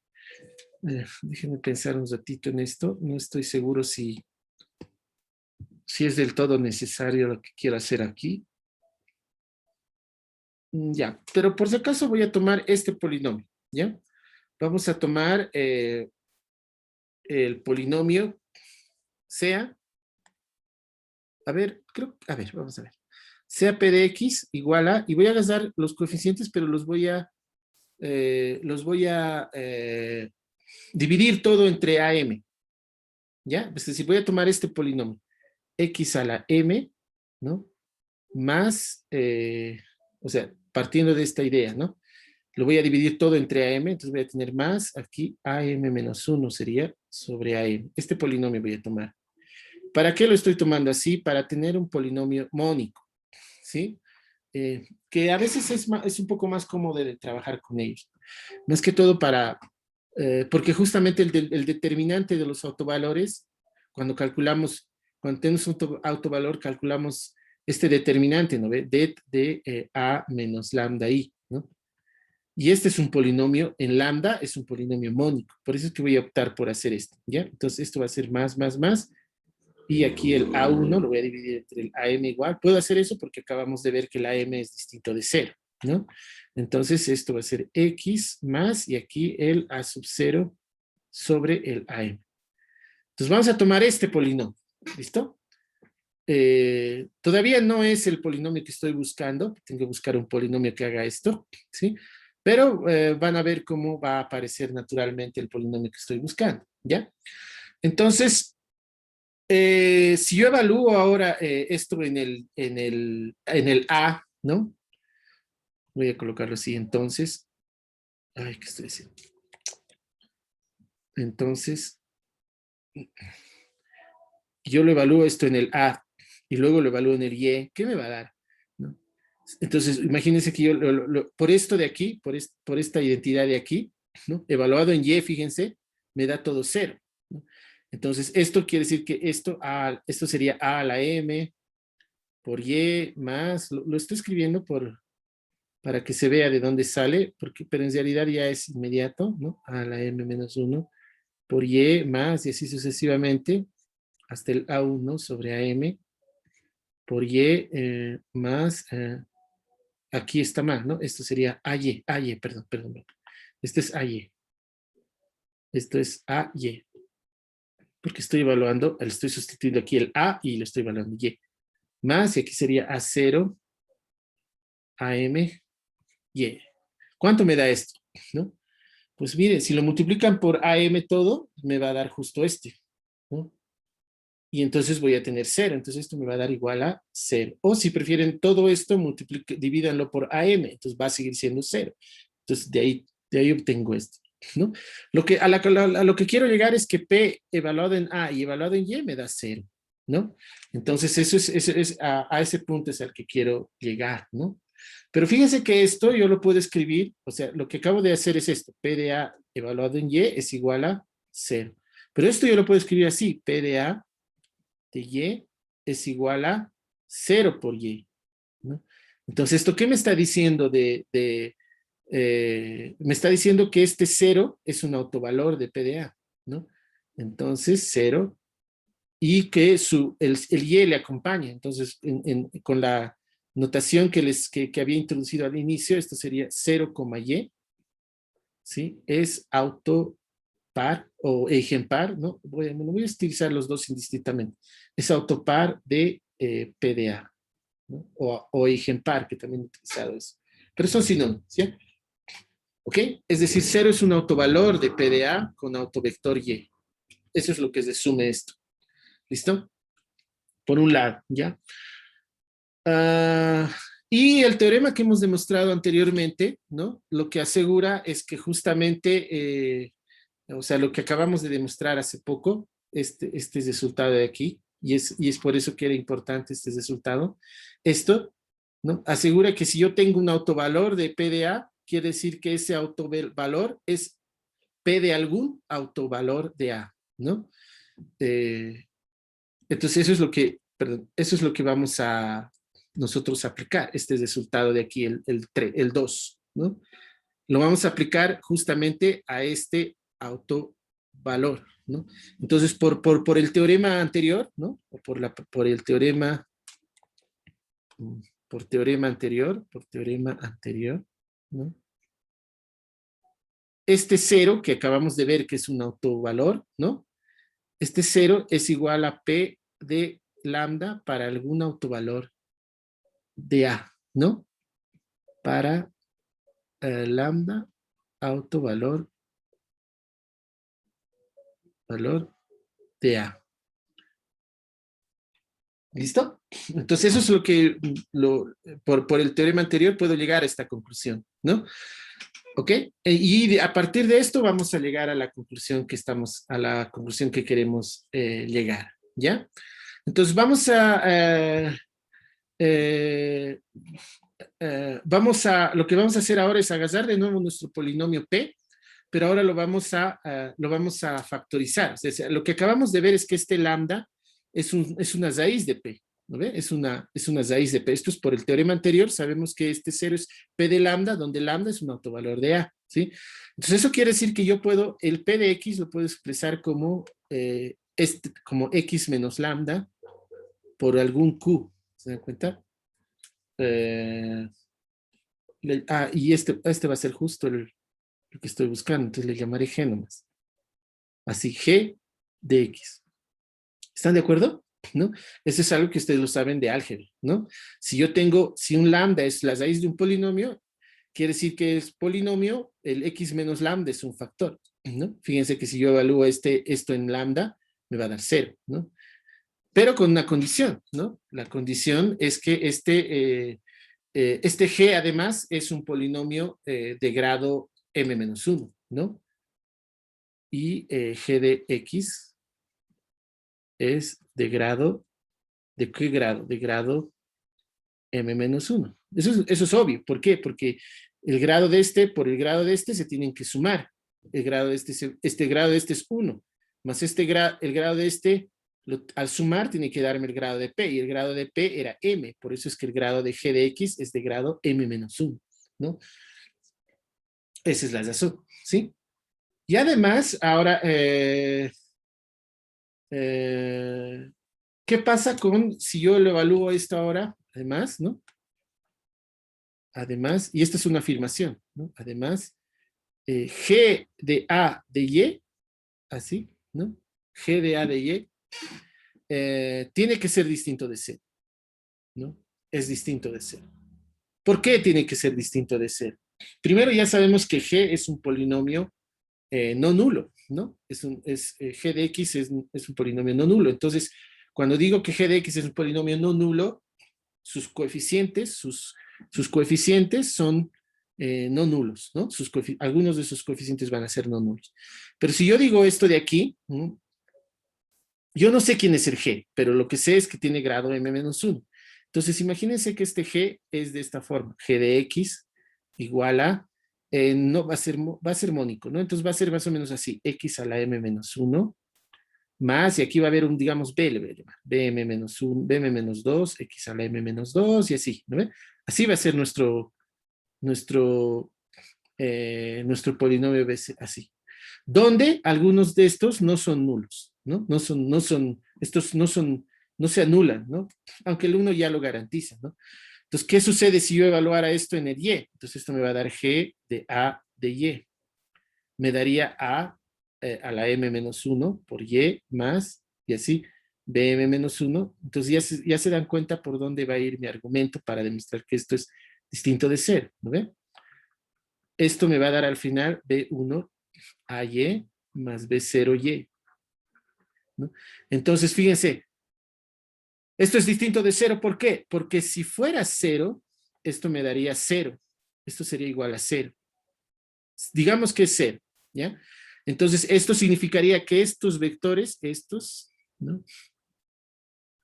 déjenme pensar un ratito en esto, no estoy seguro si es del todo necesario lo que quiero hacer aquí. Ya, pero por si acaso voy a tomar este polinomio, ¿ya? Vamos a tomar el polinomio sea, vamos a ver, sea p de x igual a, y voy a gastar los coeficientes, pero los voy a dividir todo entre AM, ¿ya? Es decir, voy a tomar este polinomio, x a la m, ¿no? Más, o sea, partiendo de esta idea, ¿no? Lo voy a dividir todo entre AM, entonces voy a tener más, aquí AM menos 1 sería sobre AM. Este polinomio voy a tomar. ¿Para qué lo estoy tomando así? Para tener un polinomio mónico, ¿sí? Que a veces es un poco más cómodo de trabajar con ellos. Más que todo porque justamente el determinante de los autovalores, cuando tenemos un autovalor, calculamos este determinante, ¿no ve? De A menos lambda I, ¿no? Y este es un polinomio, en lambda es un polinomio mónico, por eso es que voy a optar por hacer esto, ¿ya? Entonces esto va a ser más, y aquí el A1 lo voy a dividir entre el AM igual. Puedo hacer eso porque acabamos de ver que el AM es distinto de 0, ¿no? Entonces esto va a ser X más, y aquí el A sub 0 sobre el AM. Entonces vamos a tomar este polinomio, ¿listo? Todavía no es el polinomio que estoy buscando, tengo que buscar un polinomio que haga esto, ¿sí? Pero van a ver cómo va a aparecer naturalmente el polinomio que estoy buscando, ¿ya? Entonces, si yo evalúo ahora esto en el A, ¿no? Voy a colocarlo así, entonces, ay, ¿qué estoy haciendo? Entonces, yo lo evalúo esto en el A y luego lo evalúo en el Y, ¿qué me va a dar? ¿No? Entonces, imagínense que yo, por esto de aquí, por esta identidad de aquí, ¿no? Evaluado en Y, fíjense, me da todo 0, ¿no? Entonces, esto quiere decir que esto sería A a la M por Y más, lo estoy escribiendo para que se vea de dónde sale, pero en realidad ya es inmediato, ¿no? A la M menos 1 por Y más, y así sucesivamente, hasta el A1 sobre AM por Y más, aquí está mal, ¿no? Esto sería AY, perdón. Este es AY. Esto es AY. Porque estoy sustituyendo aquí el A y lo estoy evaluando Y. Más, y aquí sería A0, AM, Y. ¿Cuánto me da esto? ¿No? Pues mire, si lo multiplican por AM todo, me va a dar justo este, ¿no? Y entonces voy a tener 0, entonces esto me va a dar igual a 0. O si prefieren todo esto, divídanlo por AM, entonces va a seguir siendo 0. Entonces de ahí obtengo esto, ¿no? A lo que quiero llegar es que P evaluado en A y evaluado en Y me da 0, ¿no? Entonces a ese punto es al que quiero llegar, ¿no? Pero fíjense que esto yo lo puedo escribir, o sea, lo que acabo de hacer es esto, P de A evaluado en Y es igual a 0. Pero esto yo lo puedo escribir así, P de A de Y es igual a 0 por Y, ¿no? Entonces, ¿esto qué me está diciendo me está diciendo que este 0 es un autovalor de PDA, ¿no? Entonces, 0 y que el Y le acompaña. Entonces, con la notación que había introducido al inicio, esto sería 0, Y, ¿sí? Es autopar o ejempar, ¿no? Voy a utilizar los dos indistintamente. Es autopar de PDA, ¿no? O ejempar, que también he utilizado eso. Pero son sinónimos, ¿sí? ¿Ok? Es decir, cero es un autovalor de P de A con autovector Y. Eso es lo que resume esto. ¿Listo? Por un lado, ¿ya? Uh, y el teorema que hemos demostrado anteriormente, ¿no? Lo que asegura es que justamente, o sea, lo que acabamos de demostrar hace poco, este resultado de aquí, y es por eso que era importante este resultado, esto, ¿no? Asegura que si yo tengo un autovalor de P de A, quiere decir que ese autovalor es P de algún autovalor de A, ¿no? Eh, entonces eso es lo que, perdón, eso es lo que vamos a nosotros aplicar, este resultado de aquí, el 2, ¿no? Lo vamos a aplicar justamente a este autovalor, ¿no? Entonces, por el teorema anterior, ¿no? O por el teorema, por teorema anterior, ¿no? Este cero que acabamos de ver que es un autovalor, ¿no? Este cero es igual a P de lambda para algún autovalor de A, ¿no? Para lambda autovalor valor de A. ¿Listo? Entonces eso es lo que, por el teorema anterior puedo llegar a esta conclusión, ¿no? ¿Ok? Y a partir de esto vamos a llegar a la conclusión que estamos, a la conclusión que queremos llegar, ¿ya? Entonces vamos eh, lo que vamos a hacer ahora es agarrar de nuevo nuestro polinomio P, pero ahora lo vamos a factorizar. O sea, lo que acabamos de ver es que este lambda es una raíz de P, ¿no ve? Es una raíz de P. Esto es por el teorema anterior, sabemos que este cero es P de lambda, donde lambda es un autovalor de A, ¿sí? Entonces eso quiere decir que yo puedo, el P de X lo puedo expresar como, como X menos lambda por algún Q, ¿se dan cuenta? Y este va a ser justo el que estoy buscando, entonces le llamaré G nomás. Así, G de X. ¿Están de acuerdo? ¿No? Eso es algo que ustedes lo saben de álgebra, ¿no? Si un lambda es la raíz de un polinomio, quiere decir que es polinomio, el X menos lambda es un factor, ¿no? Fíjense que si yo evalúo esto en lambda, me va a dar 0, ¿no? Pero con una condición, ¿no? La condición es que este G además es un polinomio de grado m-1, ¿no? Y G de X es ¿de qué grado? De grado m-1. Eso es obvio. ¿Por qué? Porque el grado de por el grado de este se tienen que sumar. El grado de este grado de este es 1, más el grado de este, al sumar tiene que darme el grado de P, y el grado de P era M, por eso es que el grado de G de X es de grado m-1, ¿no? Esa es la razón, ¿sí? Y además, ahora, ¿qué pasa si yo lo evalúo esto ahora? Además, ¿no? Además, y esta es una afirmación, ¿no? Además, G de A de Y, así, ¿no? G de A de Y, tiene que ser distinto de C, ¿no? Es distinto de C. ¿Por qué tiene que ser distinto de C? Primero ya sabemos que G es un polinomio no nulo, ¿no? G de X es un polinomio no nulo. Entonces, cuando digo que G de X es un polinomio no nulo, sus coeficientes son no nulos, ¿no? Algunos de sus coeficientes van a ser no nulos. Pero si yo digo esto de aquí, ¿no? Yo no sé quién es el G, pero lo que sé es que tiene grado m-1. Entonces, imagínense que este G es de esta forma, G de X igual a, no va a ser mónico, ¿no? Entonces va a ser más o menos así, X a la m-1 más, y aquí va a haber un, digamos, B, le voy a llamar, BM-1, BM-2, X a la M-2, y así, ¿no ve? Así va a ser nuestro, nuestro polinomio así. Donde algunos de estos no son nulos, ¿no? Estos no se anulan, ¿no? Aunque el uno ya lo garantiza, ¿no? Entonces, ¿qué sucede si yo evaluara esto en el Y? Entonces, esto me va a dar G de A de Y. Me daría a la m-1 por y más, y así, bm-1. Entonces ya se dan cuenta por dónde va a ir mi argumento para demostrar que esto es distinto de 0, ¿no ve? esto me va a dar al final B1 AY más B0Y, ¿no? Entonces, fíjense, esto es distinto de 0, ¿por qué? Porque si fuera 0, esto me daría 0. Esto sería igual a 0. Digamos que es 0, ¿ya? Entonces, esto significaría que estos vectores, estos, ¿no?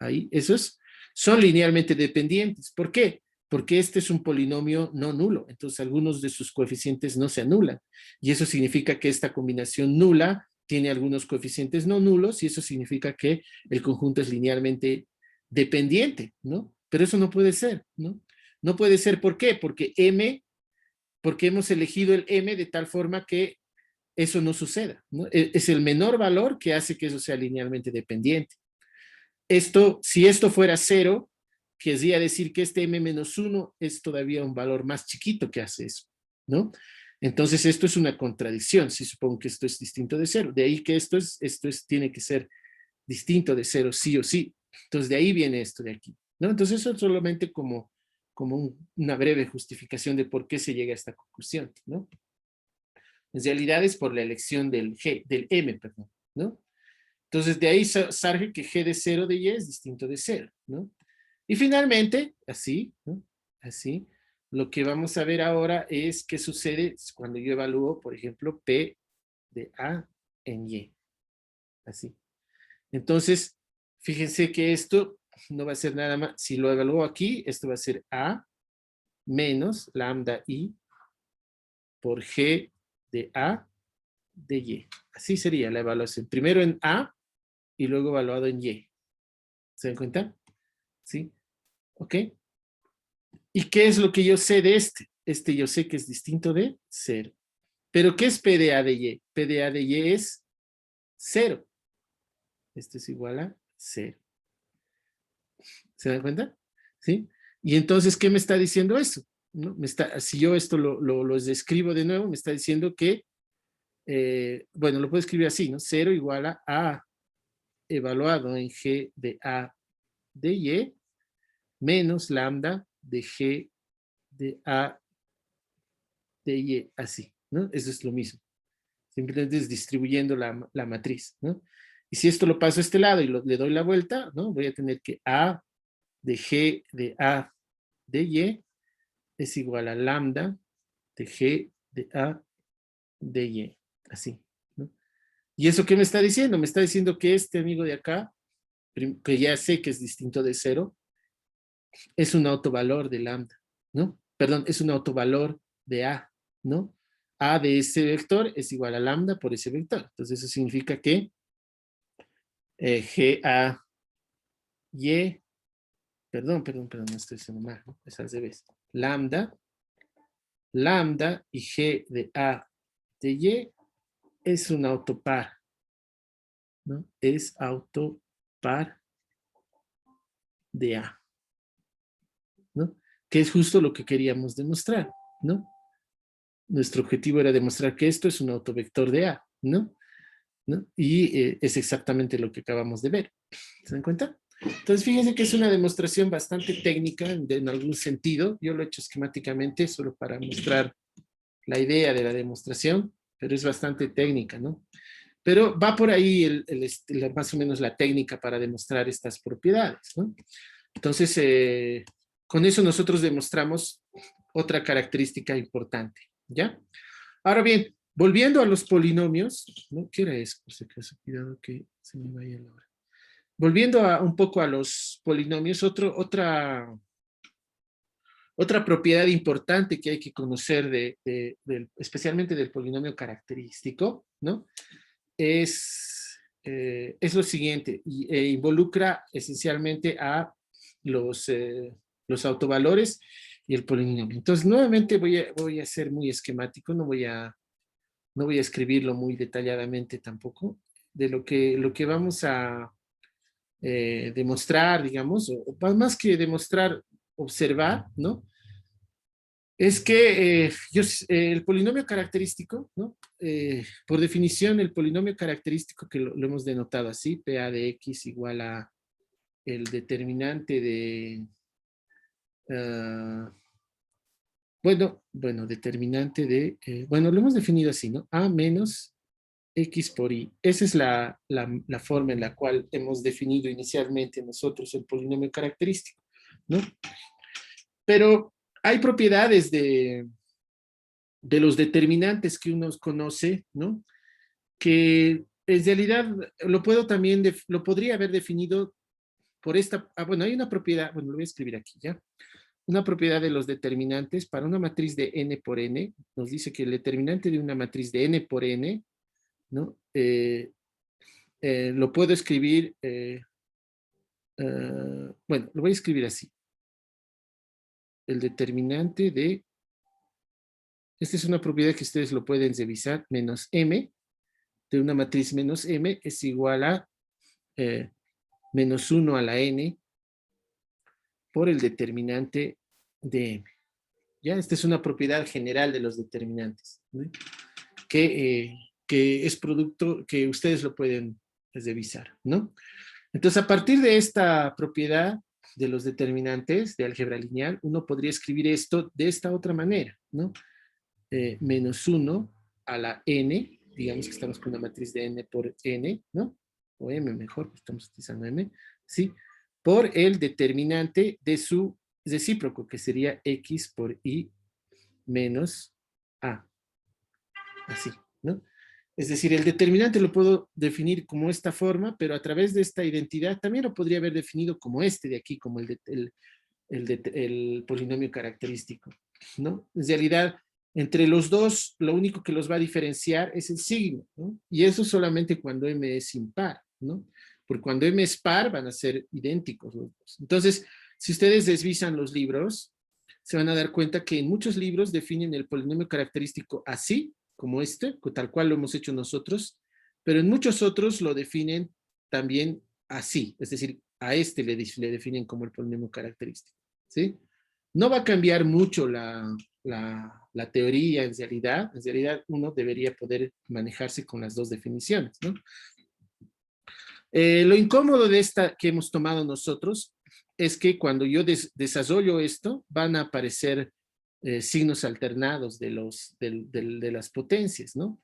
Ahí, esos, son linealmente dependientes. ¿Por qué? Porque este es un polinomio no nulo. Entonces, algunos de sus coeficientes no se anulan. Y eso significa que esta combinación nula tiene algunos coeficientes no nulos y eso significa que el conjunto es linealmente dependiente, ¿no? Pero eso no puede ser, ¿no? No puede ser, ¿por qué? Porque hemos elegido el M de tal forma que eso no suceda, ¿no? Es el menor valor que hace que eso sea linealmente dependiente. Esto, si esto fuera 0, querría decir que este m-1 es todavía un valor más chiquito que hace eso, ¿no? Entonces esto es una contradicción, si supongo que esto es distinto de 0. De ahí que tiene que ser distinto de 0 sí o sí. Entonces de ahí viene esto de aquí, ¿no? Entonces eso es solamente como una breve justificación de por qué se llega a esta conclusión, ¿no? En realidad es por la elección del M, perdón, ¿no? Entonces, de ahí surge que G de 0 de Y es distinto de 0, ¿no? Y finalmente, así, ¿no? Así, lo que vamos a ver ahora es qué sucede cuando yo evalúo, por ejemplo, P de A en Y. Así. Entonces, fíjense que esto no va a ser nada más, si lo evalúo aquí, esto va a ser A menos lambda I por G de A de Y. Así sería la evaluación. Primero en A y luego evaluado en Y. ¿Se dan cuenta? ¿Sí? ¿Ok? ¿Y qué es lo que yo sé de este? Este yo sé que es distinto de 0. ¿Pero qué es P de A de Y? P de A de Y es 0. Esto es igual a 0. ¿Se dan cuenta? ¿Sí? Y entonces, ¿qué me está diciendo eso? ¿No? Si yo esto lo describo de nuevo, me está diciendo que, bueno, lo puedo escribir así, ¿no? 0 igual a A evaluado en G de A de Y menos lambda de G de A de Y, así, ¿no? Eso es lo mismo. Simplemente es distribuyendo la matriz, ¿no? Y si esto lo paso a este lado y le doy la vuelta, ¿no? Voy a tener que A de G de A de Y es igual a lambda de G de A de Y, así, ¿no? ¿Y eso qué me está diciendo? Me está diciendo que este amigo de acá, que ya sé que es distinto de 0, es un autovalor de lambda, ¿no? Perdón, es un autovalor de A, ¿no? A de ese vector es igual a lambda por ese vector. Entonces eso significa que GA, Y, perdón, no estoy haciendo mal, ¿no? Es al revés. Lambda y G de A de Y es un autopar, ¿no? Es autopar de A, ¿no? Que es justo lo que queríamos demostrar, ¿no? Nuestro objetivo era demostrar que esto es un autovector de A, ¿no? ¿No? Y es exactamente lo que acabamos de ver. ¿Se dan cuenta? Entonces, fíjense que es una demostración bastante técnica en algún sentido. Yo lo he hecho esquemáticamente solo para mostrar la idea de la demostración, pero es bastante técnica, ¿no? Pero va por ahí más o menos la técnica para demostrar estas propiedades, ¿no? Entonces, con eso nosotros demostramos otra característica importante, ¿ya? Ahora bien, volviendo a los polinomios, ¿no? ¿Qué hora es? Por si acaso, cuidado que se me vaya la hora. Volviendo un poco a los polinomios, otra propiedad importante que hay que conocer especialmente del polinomio característico, ¿no? Es lo siguiente, involucra esencialmente a los autovalores y el polinomio. Entonces, nuevamente voy a ser muy esquemático, no voy a escribirlo muy detalladamente tampoco, de lo que vamos a demostrar, digamos, o más que demostrar, observar, ¿no? Es que el polinomio característico, ¿no? Por definición, el polinomio característico que lo hemos denotado así, PA de X igual a el determinante de Bueno, determinante de, bueno, lo hemos definido así, ¿no? A menos X por Y. Esa es la forma en la cual hemos definido inicialmente nosotros el polinomio característico, ¿no? Pero hay propiedades de los determinantes que uno conoce, ¿no? Que en realidad lo puedo también, lo podría haber definido por esta, bueno, hay una propiedad, bueno, lo voy a escribir aquí, ¿ya? Una propiedad de los determinantes para una matriz de n por n, nos dice que el determinante de una matriz de n por n, ¿no? Lo puedo escribir, bueno, lo voy a escribir así. El determinante de, esta es una propiedad que ustedes lo pueden revisar, menos m, de una matriz menos m es igual a menos 1 a la n por el determinante de m. ¿Ya? Esta es una propiedad general de los determinantes, ¿no? Que es producto que ustedes lo pueden revisar, ¿no? Entonces, a partir de esta propiedad de los determinantes de álgebra lineal, uno podría escribir esto de esta otra manera, ¿no? Menos 1 a la n, digamos que estamos con una matriz de n por n, ¿no? O m mejor, estamos utilizando m, ¿sí? Por el determinante de su recíproco, que sería x por y menos a. Así, ¿no? Es decir, el determinante lo puedo definir como esta forma, pero a través de esta identidad también lo podría haber definido como este de aquí, como el polinomio característico, ¿no? En realidad, entre los dos, lo único que los va a diferenciar es el signo, ¿no? Y eso solamente cuando m es impar, ¿no? Porque cuando m es par van a ser idénticos los dos. Entonces, si ustedes desvisan los libros, se van a dar cuenta que en muchos libros definen el polinomio característico así, como este, tal cual lo hemos hecho nosotros, pero en muchos otros lo definen también así, es decir, a este le definen como el polinomio característico, ¿sí? No va a cambiar mucho la teoría en realidad uno debería poder manejarse con las dos definiciones, ¿no? Lo incómodo de esta que hemos tomado nosotros es que cuando yo desarrollo esto, van a aparecer signos alternados de las potencias, ¿no?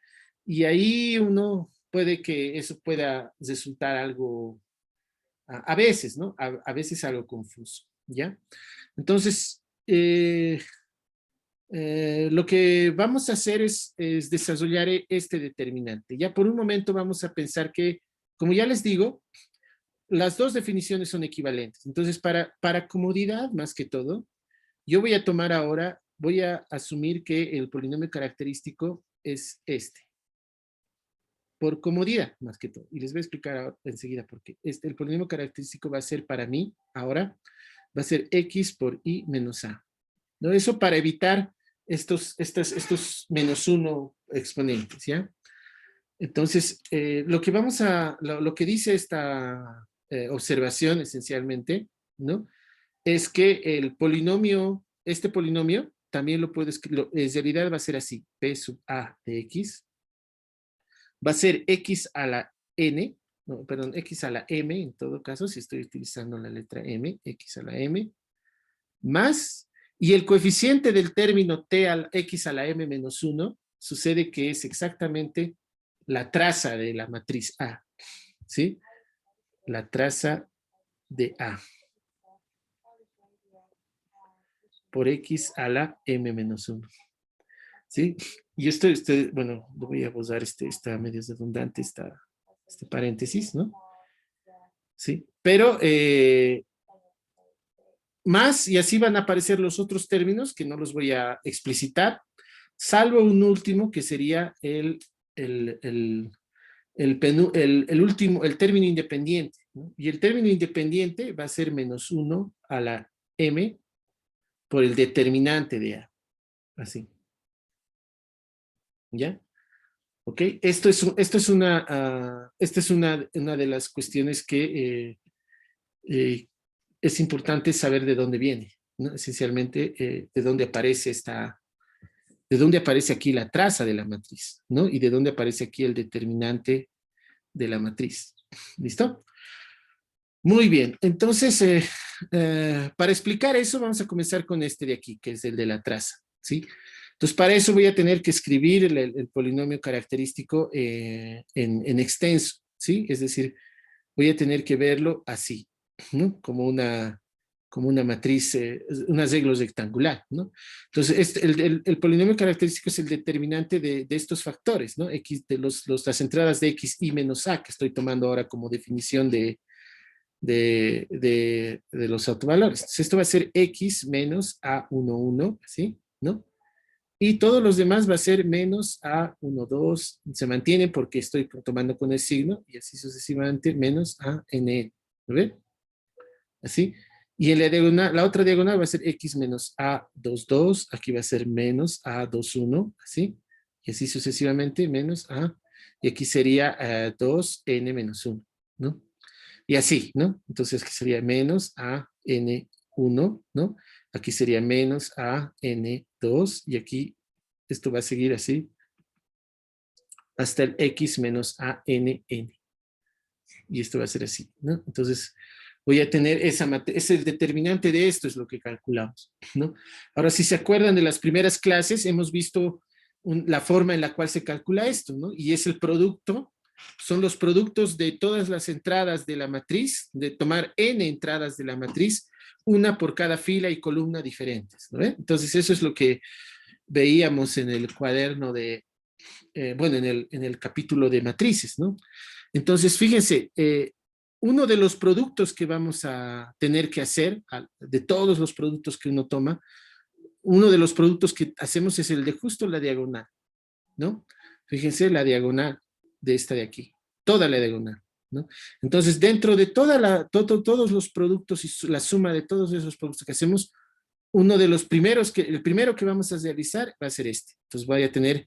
Y ahí uno puede que eso pueda resultar algo, a veces, ¿no? A veces algo confuso, ¿ya? Entonces, lo que vamos a hacer es desarrollar este determinante. Ya por un momento vamos a pensar que, como ya les digo, las dos definiciones son equivalentes. Entonces, para comodidad, más que todo, yo voy a tomar ahora, voy a asumir que el polinomio característico es este. Por comodidad, más que todo. Y les voy a explicar enseguida por qué. El polinomio característico va a ser para mí, ahora, va a ser x por y menos a. ¿No? Eso para evitar estos menos 1 exponentes, ¿ya? Entonces, lo que dice esta observación esencialmente, ¿no? Es que el polinomio, este polinomio, también lo puedo escribir, en realidad va a ser así, p sub a de x, va a ser x a la n, no, perdón, x a la m, en todo caso, si estoy utilizando la letra m, x a la m, más, y el coeficiente del término t al x a la m menos 1, sucede que es exactamente la traza de la matriz A, ¿sí? La traza de A por x a la m menos 1, ¿sí? Y esto, bueno, lo voy a usar está medio redundante, este paréntesis, ¿no? Sí, pero más, y así van a aparecer los otros términos que no los voy a explicitar, salvo un último que sería el último, el término independiente, ¿no? Y el término independiente va a ser menos 1 a la m por el determinante de A. Así. ¿Ya? ¿Ok? Esta es una de las cuestiones que es importante saber de dónde viene, ¿no? Esencialmente, de dónde aparece aquí la traza de la matriz, ¿no? Y de dónde aparece aquí el determinante de la matriz. ¿Listo? Muy bien, entonces, para explicar eso, vamos a comenzar con este de aquí, que es el de la traza. ¿sí? Entonces, para eso voy a tener que escribir el polinomio característico en extenso, ¿sí? Es decir, voy a tener que verlo así, ¿no? Como una matriz, un arreglo rectangular, ¿no? Entonces, el polinomio característico es el determinante de estos factores, ¿no? X, de las entradas de x y menos a, que estoy tomando ahora como definición de los autovalores. Entonces, esto va a ser x menos a11, ¿sí? ¿No? Y todos los demás va a ser menos a12, se mantiene porque estoy tomando con el signo, y así sucesivamente, menos a n. ¿Lo ven? Así. Y en la diagonal, la otra diagonal va a ser x menos a22, aquí va a ser menos a21, así. Y así sucesivamente, menos a, y aquí sería 2n menos 1, ¿no? Y así, ¿no? Entonces aquí sería menos a n1, ¿no? Aquí sería menos a n2, y aquí esto va a seguir así hasta el x menos a n. Y esto va a ser así, ¿no? Entonces voy a tener es el determinante de esto, es lo que calculamos, ¿no? Ahora, si se acuerdan de las primeras clases, hemos visto la forma en la cual se calcula esto, ¿no? Y es el producto, son los productos de todas las entradas de la matriz, de tomar n entradas de la matriz, una por cada fila y columna diferentes, ¿no? Entonces eso es lo que veíamos en el cuaderno bueno, en el capítulo de matrices, ¿no? Entonces, fíjense, uno de los productos que vamos a tener que hacer, de todos los productos que uno toma, uno de los productos que hacemos es el de justo la diagonal, ¿no? Fíjense la diagonal de esta de aquí, toda la diagonal, ¿no? Entonces, dentro de todos los productos y la suma de todos esos productos que hacemos, uno de los primeros, el primero que vamos a realizar va a ser este. Entonces voy a tener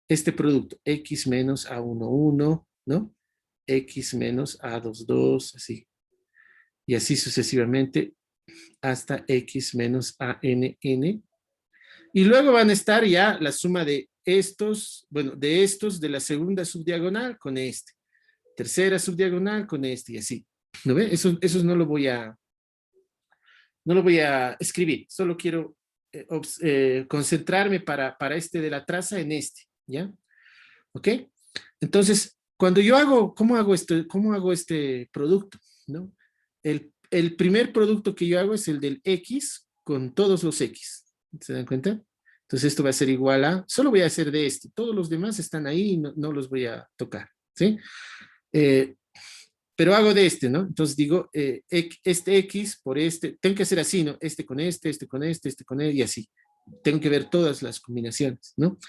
este producto, x menos a11, ¿no? X menos a22, así. Y así sucesivamente hasta x menos a n. Y luego van a estar ya la suma de estos, bueno, de estos de la segunda subdiagonal con este. Tercera subdiagonal con este y así. ¿No ve? Eso no lo voy a escribir, solo quiero concentrarme para este de la traza en este, ¿ya? ¿Ok? Entonces, cuando yo hago, cómo hago este producto? ¿No? El primer producto que yo hago es el del X con todos los X. ¿Se dan cuenta? Entonces esto va a ser igual a, solo voy a hacer de este, todos los demás están ahí y no los voy a tocar, ¿sí? Eh, pero hago de este, ¿no? Entonces digo, este X por este, tengo que hacer así, ¿no? Este con este con este con este, y así. Tengo que ver todas las combinaciones, ¿no?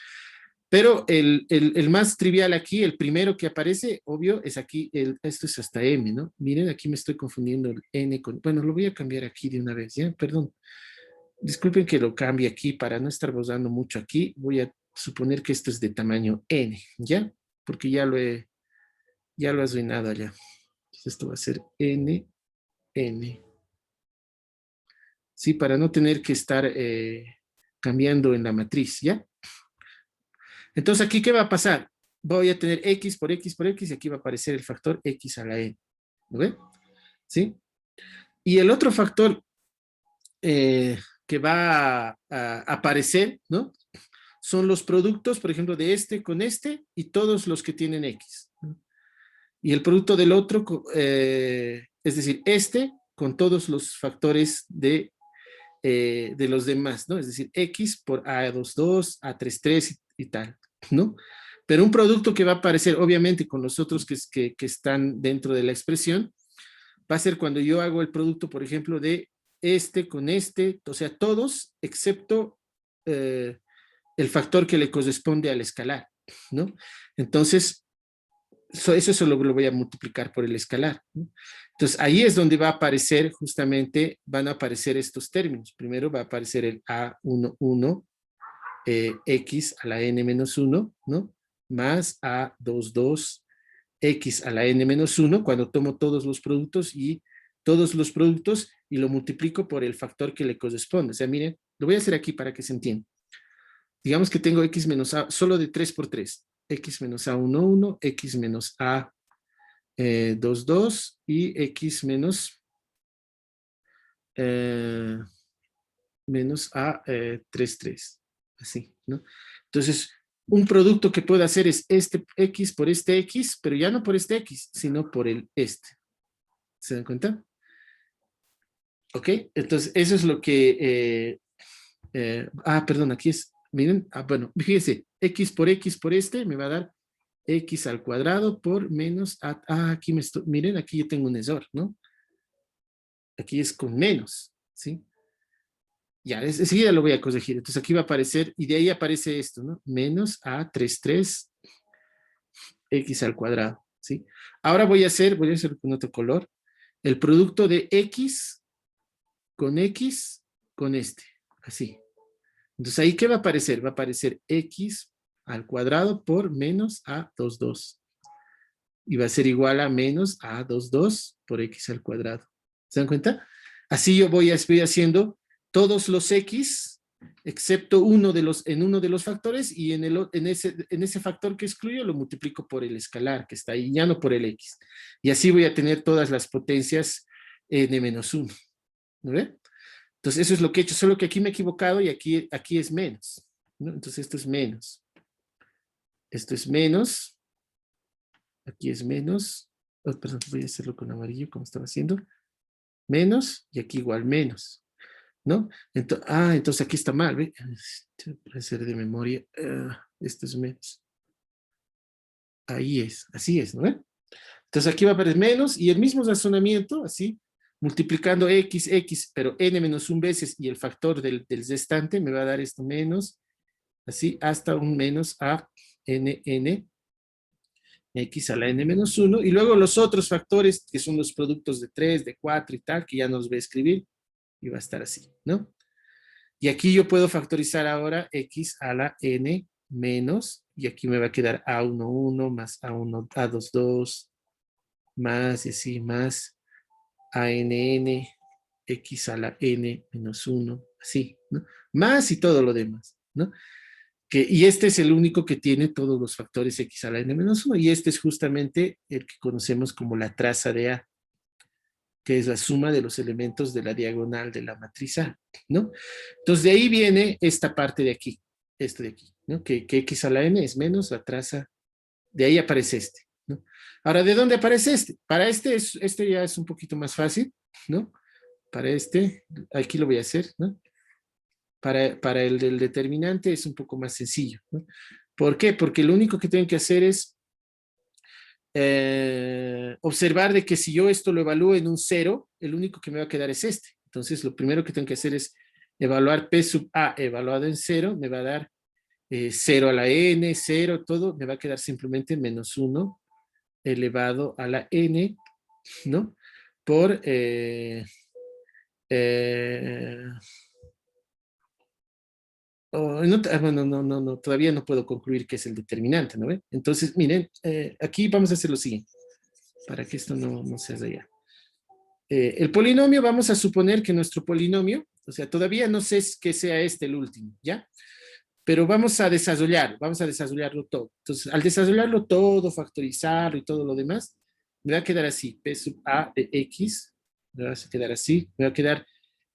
Pero el más trivial aquí, el primero que aparece, obvio, es aquí, esto es hasta M, ¿no? Miren, aquí me estoy confundiendo el N con, bueno, lo voy a cambiar aquí de una vez, ¿ya? Perdón. Disculpen que lo cambie aquí para no estar bozando mucho aquí. Voy a suponer que esto es de tamaño N, ¿ya? Porque ya lo he arruinado allá. Entonces esto va a ser N. Sí, para no tener que estar cambiando en la matriz, ¿ya? Entonces, ¿aquí qué va a pasar? Voy a tener X por X por X y aquí va a aparecer el factor X a la N. ¿Lo ven? ¿Sí? Y el otro factor que va a aparecer, ¿no? Son los productos, por ejemplo, de este con este y todos los que tienen X. ¿No? Y el producto del otro, es decir, este con todos los factores de los demás, ¿no? Es decir, X por A22, A33 y tal, ¿no? Pero un producto que va a aparecer, obviamente, con los otros que están dentro de la expresión, va a ser cuando yo hago el producto, por ejemplo, de este con este, o sea, todos, excepto el factor que le corresponde al escalar, ¿no? Entonces, eso solo lo voy a multiplicar por el escalar, ¿no? Entonces, ahí es donde va a aparecer, justamente, van a aparecer estos términos. Primero va a aparecer el A11, X a la N menos 1, ¿no? Más A22, X a la N menos 1, cuando tomo todos los productos y lo multiplico por el factor que le corresponde. O sea, miren, lo voy a hacer aquí para que se entienda. Digamos que tengo X menos A, solo de 3 por 3. X menos A11, X menos A22 y X menos A33. así, ¿no? Entonces, un producto que puedo hacer es este X por este X, pero ya no por este X, sino por el este. ¿Se dan cuenta? ¿Ok? Entonces, eso es lo que... perdón, aquí es... Miren, bueno, fíjense, X por este me va a dar X al cuadrado por menos... aquí me estoy... Miren, aquí yo tengo un error, ¿no? Aquí es con menos, ¿sí? Ya, enseguida lo voy a corregir. Entonces aquí va a aparecer, y de ahí aparece esto, ¿no? Menos A33 X al cuadrado, ¿sí? Ahora voy a hacer con otro color, el producto de X con este, así. Entonces ahí, ¿qué va a aparecer? Va a aparecer X al cuadrado por menos A22. Y va a ser igual a menos A22 por X al cuadrado. ¿Se dan cuenta? Así yo voy haciendo todos los X, excepto uno en uno de los factores, y en ese factor que excluyo lo multiplico por el escalar que está ahí, ya no por el X. Y así voy a tener todas las potencias n-1. ¿No ve? Entonces eso es lo que he hecho, solo que aquí me he equivocado y aquí es menos, ¿no? Entonces esto es menos. Esto es menos. Aquí es menos. Oh, perdón, voy a hacerlo con amarillo como estaba haciendo. Menos y aquí igual menos, ¿no? Entonces aquí está mal, ¿ve? Para hacer de memoria. Esto es menos. Ahí es, así es, ¿no ve? Entonces aquí va a aparecer menos y el mismo razonamiento, así, multiplicando x, pero n-1 veces y el factor del restante me va a dar esto menos, así, hasta un menos a n x a la n-1, y luego los otros factores, que son los productos de 3, de 4 y tal, que ya nos voy a escribir, y va a estar así, ¿no? Y aquí yo puedo factorizar ahora x a la n menos, y aquí me va a quedar a11 más a1, a22, más y así, más ANN, X a la N-1, así, ¿no? Más y todo lo demás, ¿no? Y este es el único que tiene todos los factores X a la N-1, y este es justamente el que conocemos como la traza de A, que es la suma de los elementos de la diagonal de la matriz A, ¿no? Entonces de ahí viene esta parte de aquí, esto de aquí, ¿no? Que X a la N es menos la traza, de ahí aparece este, ¿no? Ahora, ¿de dónde aparece este? Para este ya es un poquito más fácil, ¿no? Para este, aquí lo voy a hacer, ¿no? Para el del determinante es un poco más sencillo, ¿no? ¿Por qué? Porque lo único que tengo que hacer es observar de que si yo esto lo evalúo en un 0, el único que me va a quedar es este. Entonces, lo primero que tengo que hacer es evaluar P sub A evaluado en 0, me va a dar 0 a la n, 0, todo, me va a quedar simplemente menos 1 elevado a la n, ¿no? Por... bueno, no, todavía no puedo concluir que es el determinante, ¿no ve? Entonces, miren, aquí vamos a hacer lo siguiente, para que esto no se haga ya. El polinomio, vamos a suponer que nuestro polinomio, o sea, todavía no sé que sea este el último, ¿ya? Pero vamos a desarrollarlo todo. Entonces, al desarrollarlo todo, factorizarlo y todo lo demás, me va a quedar así, P sub A de X, me va a quedar así, me va a quedar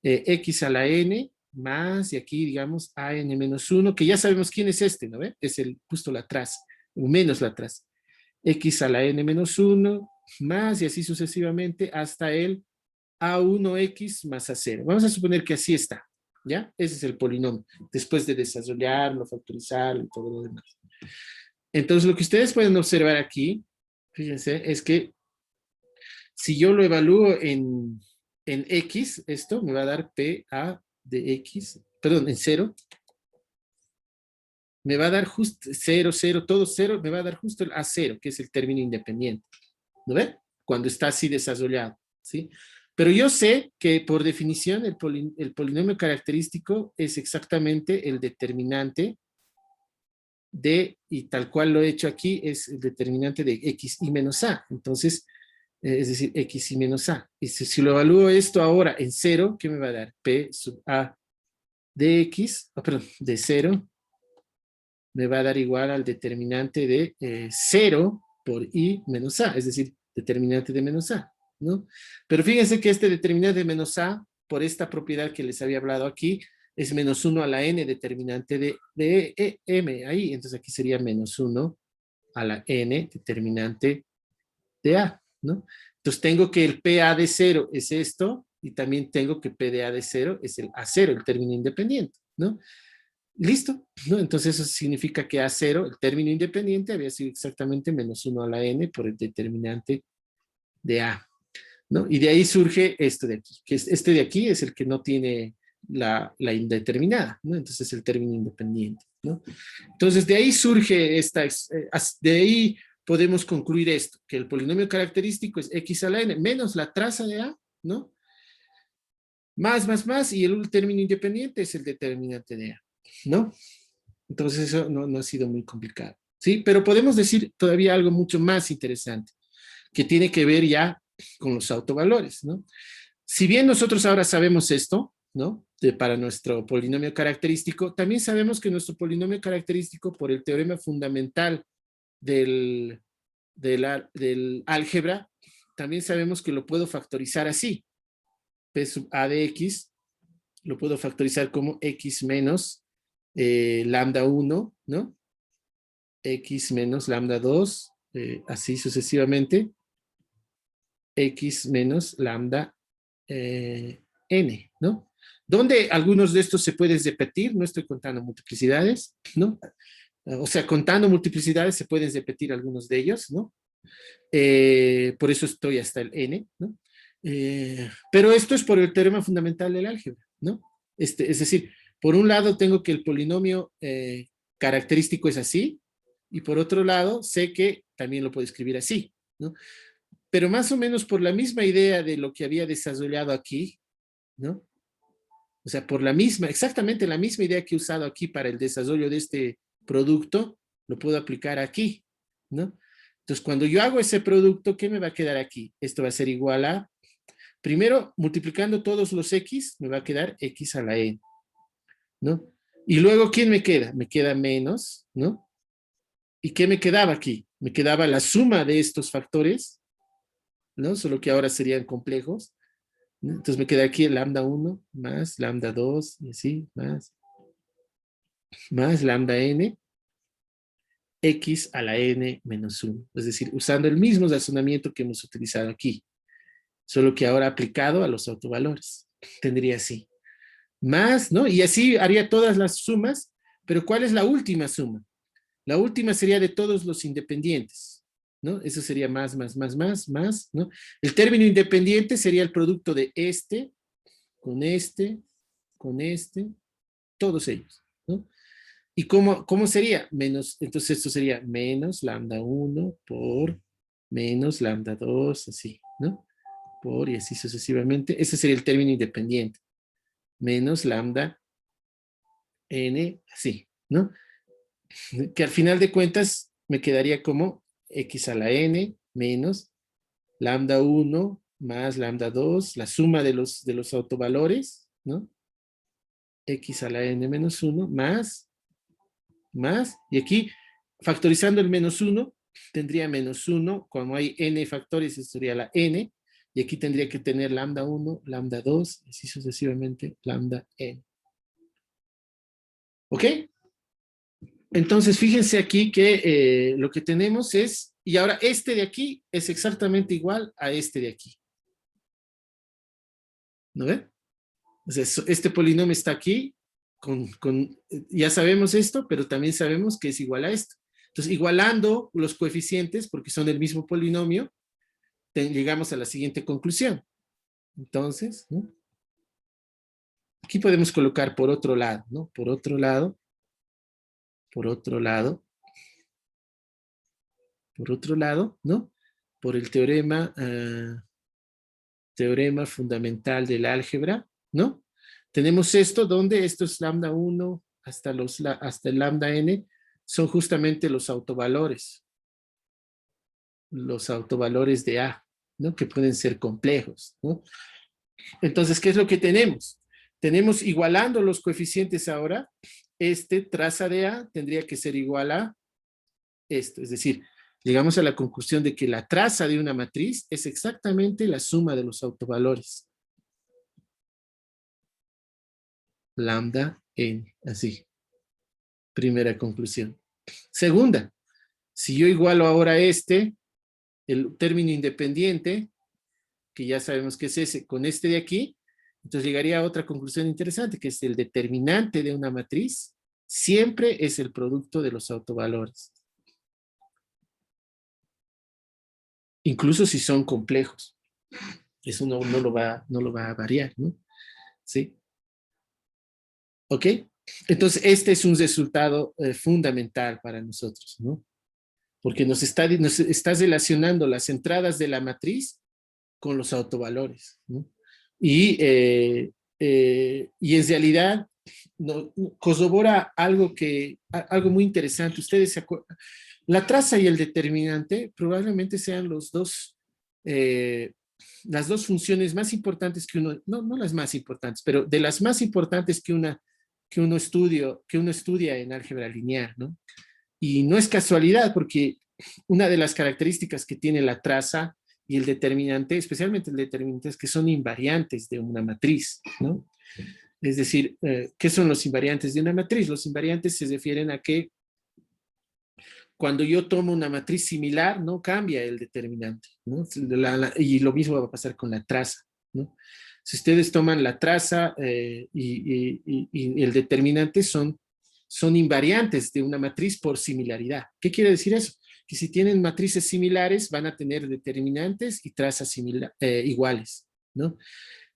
X a la N, más, y aquí digamos AN-1, que ya sabemos quién es este, ¿no ve? Es justo la traza, o menos la traza. X a la N-1, más, y así sucesivamente, hasta el A1X más A0. Vamos a suponer que así está, ¿ya? Ese es el polinomio, después de desarrollarlo, factorizarlo y todo lo demás. Entonces, lo que ustedes pueden observar aquí, fíjense, es que si yo lo evalúo en X, esto me va a dar PA de X, perdón, en 0, me va a dar justo 0, 0, todo 0, me va a dar justo el A0, que es el término independiente. ¿No ve? Cuando está así desarrollado, ¿sí? Pero yo sé que por definición el polinomio característico es exactamente el determinante de, y tal cual lo he hecho aquí, es el determinante de X y menos A. Entonces, es decir, X y menos A. Y si lo evalúo esto ahora en 0, ¿qué me va a dar? P sub A de X, perdón, de 0, me va a dar igual al determinante de 0 por I menos A, es decir, determinante de menos A, ¿no? Pero fíjense que este determinante de menos A, por esta propiedad que les había hablado aquí, es menos 1 a la n determinante de m ahí. Entonces aquí sería menos 1 a la n determinante de a, ¿no? Entonces tengo que el PA de 0 es esto y también tengo que P de A de 0 es el A0, el término independiente, ¿no? Listo, ¿no? Entonces eso significa que A0, el término independiente, había sido exactamente menos 1 a la n por el determinante de A, ¿no? Y de ahí surge este de aquí, que este de aquí es el que no tiene la indeterminada, ¿no? Entonces el término independiente, ¿no? Entonces de ahí surge de ahí podemos concluir esto, que el polinomio característico es x a la n menos la traza de A, ¿no? Más, y el término independiente es el determinante de A, ¿no? Entonces eso no ha sido muy complicado, ¿sí? Pero podemos decir todavía algo mucho más interesante, que tiene que ver ya con los autovalores, ¿no? Si bien nosotros ahora sabemos esto, ¿no? Para nuestro polinomio característico, también sabemos que nuestro polinomio característico, por el teorema fundamental del álgebra, también sabemos que lo puedo factorizar así. P sub A de X lo puedo factorizar como X menos lambda 1, ¿no? X menos lambda 2, así sucesivamente. X menos lambda n, ¿no? Donde algunos de estos se pueden repetir, no estoy contando multiplicidades, ¿no? O sea, contando multiplicidades se pueden repetir algunos de ellos, ¿no? Por eso estoy hasta el n, ¿no? Pero esto es por el teorema fundamental del álgebra, ¿no? Es decir, por un lado tengo que el polinomio característico es así, y por otro lado sé que también lo puedo escribir así, ¿no? Pero más o menos por la misma idea de lo que había desarrollado aquí, ¿no? O sea, por exactamente la misma idea que he usado aquí para el desarrollo de este producto, lo puedo aplicar aquí, ¿no? Entonces, cuando yo hago ese producto, ¿qué me va a quedar aquí? Esto va a ser igual a, primero, multiplicando todos los x, me va a quedar x a la n, ¿no? Y luego, ¿quién me queda? Me queda menos, ¿no? ¿Y qué me quedaba aquí? Me quedaba la suma de estos factores, ¿no? Solo que ahora serían complejos, ¿no? Entonces me queda aquí el lambda 1 más lambda 2 y así, más lambda n, x a la n menos 1. Es decir, usando el mismo razonamiento que hemos utilizado aquí, solo que ahora aplicado a los autovalores. Tendría así. Más, ¿no? Y así haría todas las sumas, pero ¿cuál es la última suma? La última sería de todos los independientes, ¿no? Eso sería más, ¿no? El término independiente sería el producto de este, con este, todos ellos, ¿no? ¿Y cómo sería? Menos, entonces esto sería menos lambda 1 por menos lambda 2, así, ¿no? Por y así sucesivamente. Ese sería el término independiente. Menos lambda n, así, ¿no? Que al final de cuentas me quedaría como x a la n menos lambda 1 más lambda 2, la suma de los autovalores, ¿no? X a la n menos 1 más, y aquí factorizando el menos 1, tendría menos 1, como hay n factores, esto sería la n, y aquí tendría que tener lambda 1, lambda 2, y así sucesivamente lambda n. ¿Ok? Entonces, fíjense aquí que lo que tenemos es, y ahora este de aquí es exactamente igual a este de aquí. ¿No ven? Entonces, este polinomio está aquí, ya sabemos esto, pero también sabemos que es igual a esto. Entonces, igualando los coeficientes, porque son del mismo polinomio, llegamos a la siguiente conclusión. Entonces, ¿no? Aquí podemos colocar por otro lado, ¿no? Por otro lado, ¿no? Por el teorema fundamental del álgebra, ¿no? Tenemos esto donde esto es lambda 1 hasta el lambda n, son justamente los autovalores de A, ¿no? Que pueden ser complejos, ¿no? Entonces, ¿qué es lo que tenemos? Tenemos igualando los coeficientes ahora, traza de A tendría que ser igual a esto, es decir, llegamos a la conclusión de que la traza de una matriz es exactamente la suma de los autovalores. lambda n, así. Primera conclusión. Segunda, si yo igualo ahora el término independiente, que ya sabemos que es ese, con este de aquí, entonces llegaría a otra conclusión interesante, que es el determinante de una matriz siempre es el producto de los autovalores. Incluso si son complejos. Eso no lo va a variar, ¿no? ¿Sí? ¿Ok? Entonces, este es un resultado fundamental para nosotros, ¿no? Porque nos está relacionando las entradas de la matriz con los autovalores, ¿no? Y en realidad corrobora algo muy interesante. Ustedes se acuerdan, la traza y el determinante probablemente sean las dos funciones más importantes que uno, no las más importantes, pero de las más importantes que uno estudia en álgebra lineal, ¿no? Y no es casualidad, porque una de las características que tiene la traza y el determinante, especialmente el determinante, es que son invariantes de una matriz, ¿no? Es decir, ¿qué son los invariantes de una matriz? Los invariantes se refieren a que cuando yo tomo una matriz similar, no cambia el determinante, ¿no? Y lo mismo va a pasar con la traza, ¿no? Si ustedes toman la traza y el determinante son invariantes de una matriz por similaridad. ¿Qué quiere decir eso? Que si tienen matrices similares, van a tener determinantes y trazas iguales, ¿no?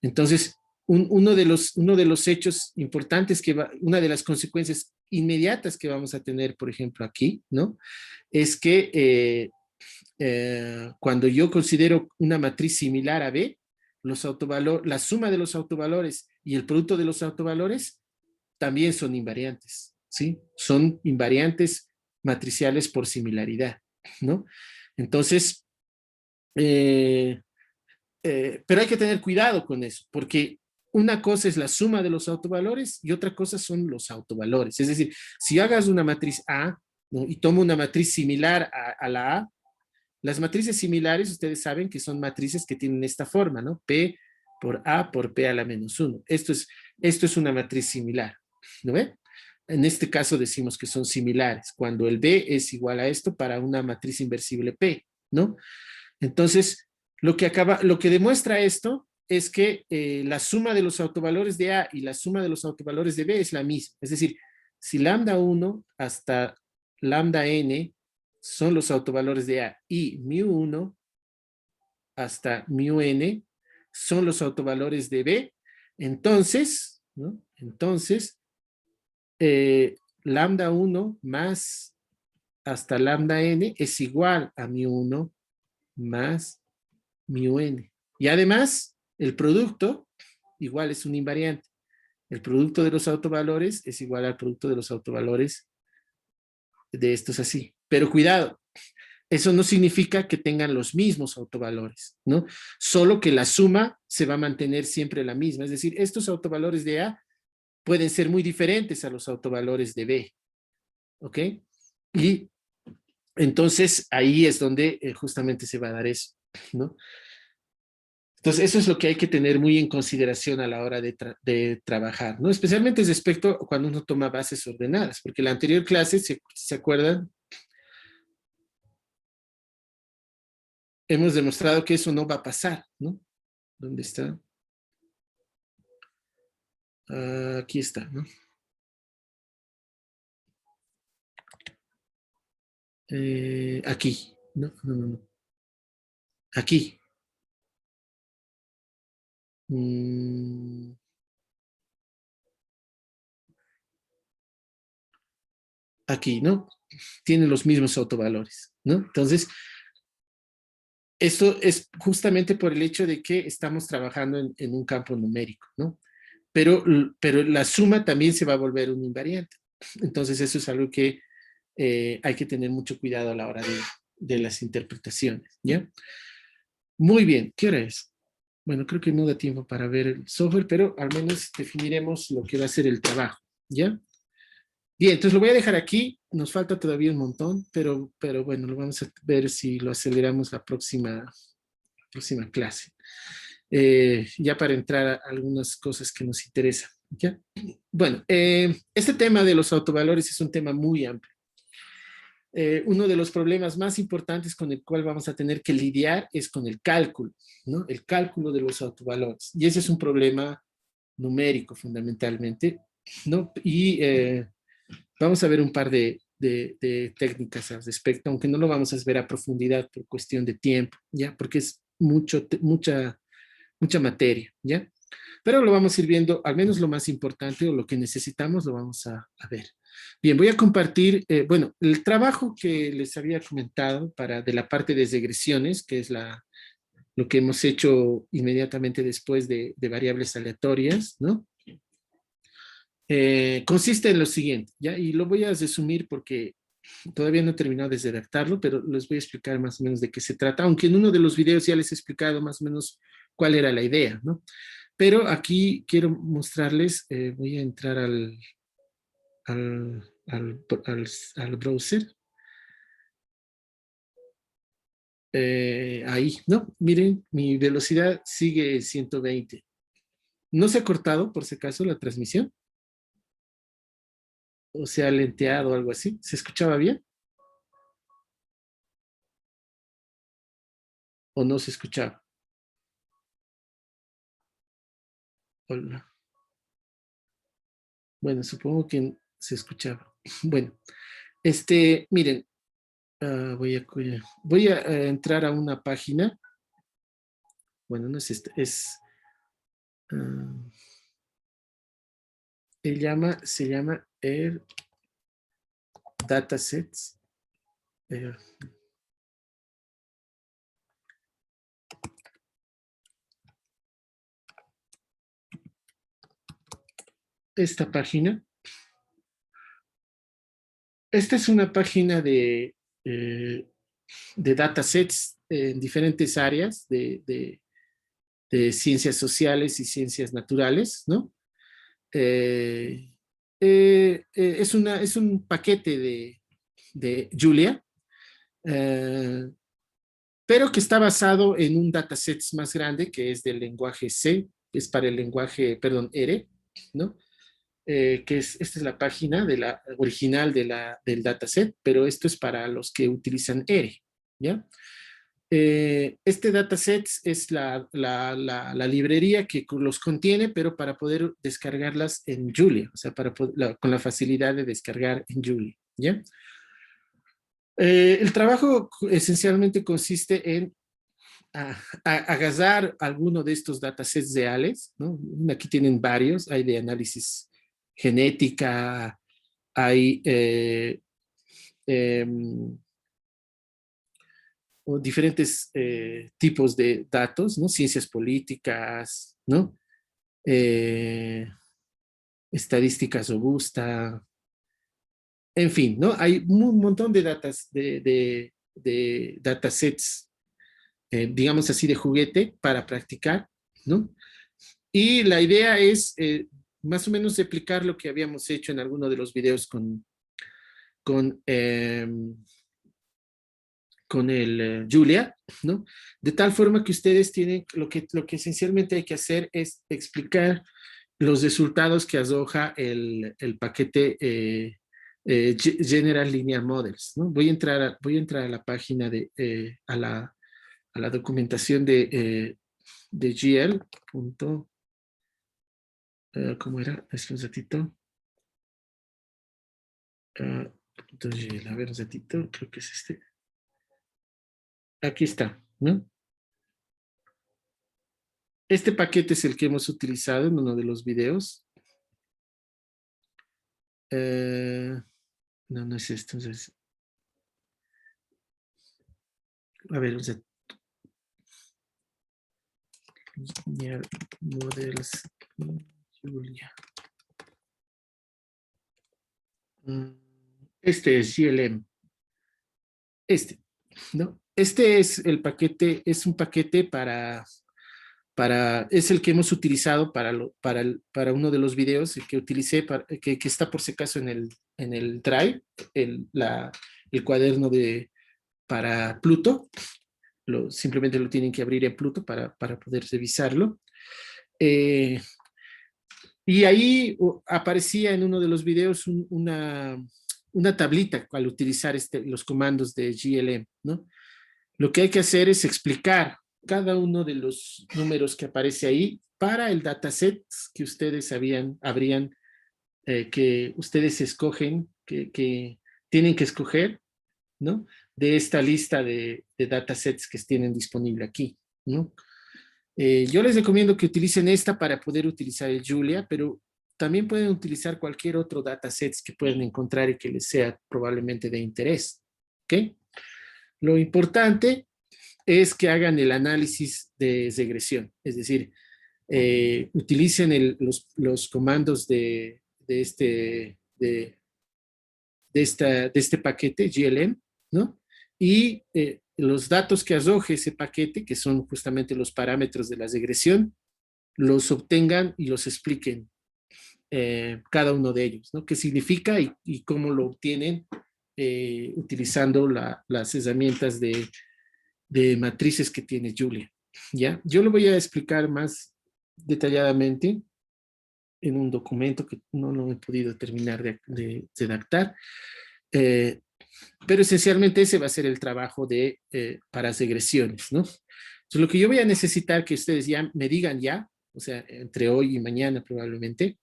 Entonces, uno de los hechos importantes una de las consecuencias inmediatas que vamos a tener, por ejemplo, aquí, ¿no? Es que cuando yo considero una matriz similar a B, la suma de los autovalores y el producto de los autovalores también son invariantes, ¿sí? Son invariantes matriciales por similaridad, ¿no? Entonces, pero hay que tener cuidado con eso, porque una cosa es la suma de los autovalores y otra cosa son los autovalores. Es decir, si hagas una matriz A, ¿no? Y tomo una matriz similar a la A, las matrices similares, ustedes saben que son matrices que tienen esta forma, ¿no? P por A por P a la menos 1. Esto es una matriz similar, ¿no ve? En este caso decimos que son similares, cuando el B es igual a esto para una matriz inversible P, ¿no? Entonces, lo que demuestra esto es que la suma de los autovalores de A y la suma de los autovalores de B es la misma. Es decir, si lambda 1 hasta lambda n son los autovalores de A y mu1 hasta mu n son los autovalores de B, entonces, ¿no? Entonces, lambda 1 más hasta lambda n es igual a mu1 más mu n. Y además, el producto igual es un invariante. El producto de los autovalores es igual al producto de los autovalores de estos así. Pero cuidado, eso no significa que tengan los mismos autovalores, ¿no? Solo que la suma se va a mantener siempre la misma. Es decir, estos autovalores de A pueden ser muy diferentes a los autovalores de B, ¿ok? Y entonces ahí es donde justamente se va a dar eso, ¿no? Entonces, eso es lo que hay que tener muy en consideración a la hora de trabajar, ¿no? Especialmente respecto cuando uno toma bases ordenadas, porque la anterior clase, si se acuerdan, hemos demostrado que eso no va a pasar, ¿no? ¿Dónde está? Aquí está, ¿no? Aquí, no, no, no, no. Aquí. Mm, aquí, ¿no? Tiene los mismos autovalores, ¿no? Entonces, esto es justamente por el hecho de que estamos trabajando en un campo numérico, ¿no? Pero la suma también se va a volver un invariante. Entonces, eso es algo que hay que tener mucho cuidado a la hora de las interpretaciones, ¿ya? Muy bien, ¿qué hora es? Bueno, creo que no da tiempo para ver el software, pero al menos definiremos lo que va a ser el trabajo, ¿ya? Bien, entonces lo voy a dejar aquí. Nos falta todavía un montón, pero bueno, lo vamos a ver si lo aceleramos la próxima clase. Ya para entrar a algunas cosas que nos interesan. ¿Ya? Bueno, este tema de los autovalores es un tema muy amplio. Uno de los problemas más importantes con el cual vamos a tener que lidiar es con el cálculo, ¿no? El cálculo de los autovalores. Y ese es un problema numérico fundamentalmente, ¿no? Y vamos a ver un par de técnicas al respecto, aunque no lo vamos a ver a profundidad por cuestión de tiempo, ¿ya? Porque es mucha materia, ¿ya? Pero lo vamos a ir viendo, al menos lo más importante o lo que necesitamos lo vamos a ver. Bien, voy a compartir, bueno, el trabajo que les había comentado de la parte de regresiones, que es lo que hemos hecho inmediatamente después de variables aleatorias, ¿no? Consiste en lo siguiente, ¿ya? Y lo voy a resumir porque todavía no he terminado de redactarlo, pero les voy a explicar más o menos de qué se trata, aunque en uno de los videos ya les he explicado más o menos cuál era la idea, ¿no? Pero aquí quiero mostrarles, voy a entrar al browser. Ahí, ¿no? Miren, mi velocidad sigue 120. ¿No se ha cortado, por si acaso, la transmisión? ¿O se ha lenteado o algo así? ¿Se escuchaba bien? ¿O no se escuchaba? Hola. Bueno, supongo que se escuchaba. Bueno, miren, voy a entrar a una página. Bueno, no es esta, ah, se llama Air Datasets. Air. Esta página. Esta es una página de datasets en diferentes áreas de ciencias sociales y ciencias naturales, ¿no? Eh, es un paquete de Julia, eh, pero que está basado en un dataset más grande que es del lenguaje C, es para el lenguaje, perdón, R, ¿no? Esta es la página original del dataset, pero esto es para los que utilizan R, ¿ya? Este dataset es la librería que los contiene, pero para poder descargarlas en Julia, o sea, con la facilidad de descargar en Julia, ¿ya? El trabajo esencialmente consiste en agarrar alguno de estos datasets reales, ¿no? Aquí tienen varios, hay de análisis genética, hay em, diferentes tipos de datos, ¿no? Ciencias políticas, ¿no? Eh, estadísticas robusta, en fin, ¿no? Hay un montón de de datasets, digamos así, de juguete para practicar, ¿no? Y la idea es más o menos replicar lo que habíamos hecho en alguno de los videos con, eh, con el Julia, ¿no? De tal forma que ustedes tienen, lo que esencialmente hay que hacer es explicar los resultados que arroja el paquete General Linear Models, ¿no? Voy a entrar a la página a la documentación de GL. ¿Cómo era? Es un ratito. GL, a ver un ratito, creo que es este. Aquí está, ¿no? Este paquete es el que hemos utilizado en uno de los videos. No, no es esto. A ver, Linear Models Julia. Este es GLM. ¿No? Este es el paquete, es un paquete es el que hemos utilizado para uno de los videos, el que utilicé, que está por si acaso en el Drive, el cuaderno para Pluto. Simplemente lo tienen que abrir en Pluto para poder revisarlo. Eh, Y ahí aparecía en uno de los videos una tablita al utilizar los comandos de GLM, ¿no? Lo que hay que hacer es explicar cada uno de los números que aparece ahí para el dataset que ustedes habrían, que ustedes escogen, que tienen que escoger, ¿no? De esta lista de datasets que tienen disponible aquí, ¿no? Yo les recomiendo que utilicen esta para poder utilizar el Julia, pero también pueden utilizar cualquier otro dataset que puedan encontrar y que les sea probablemente de interés, ¿ok? Lo importante es que hagan el análisis de regresión, es decir, utilicen los comandos de este paquete GLM, ¿no? Y los datos que arroje ese paquete, que son justamente los parámetros de la regresión, los obtengan y los expliquen cada uno de ellos, ¿no? ¿Qué significa y cómo lo obtienen utilizando las herramientas de matrices que tiene Julia, ¿ya? Yo lo voy a explicar más detalladamente en un documento que no lo he podido terminar de redactar, eh, pero esencialmente ese va a ser el trabajo para regresiones, ¿no? Entonces, lo que yo voy a necesitar que ustedes ya me digan ya, o sea, entre hoy y mañana probablemente,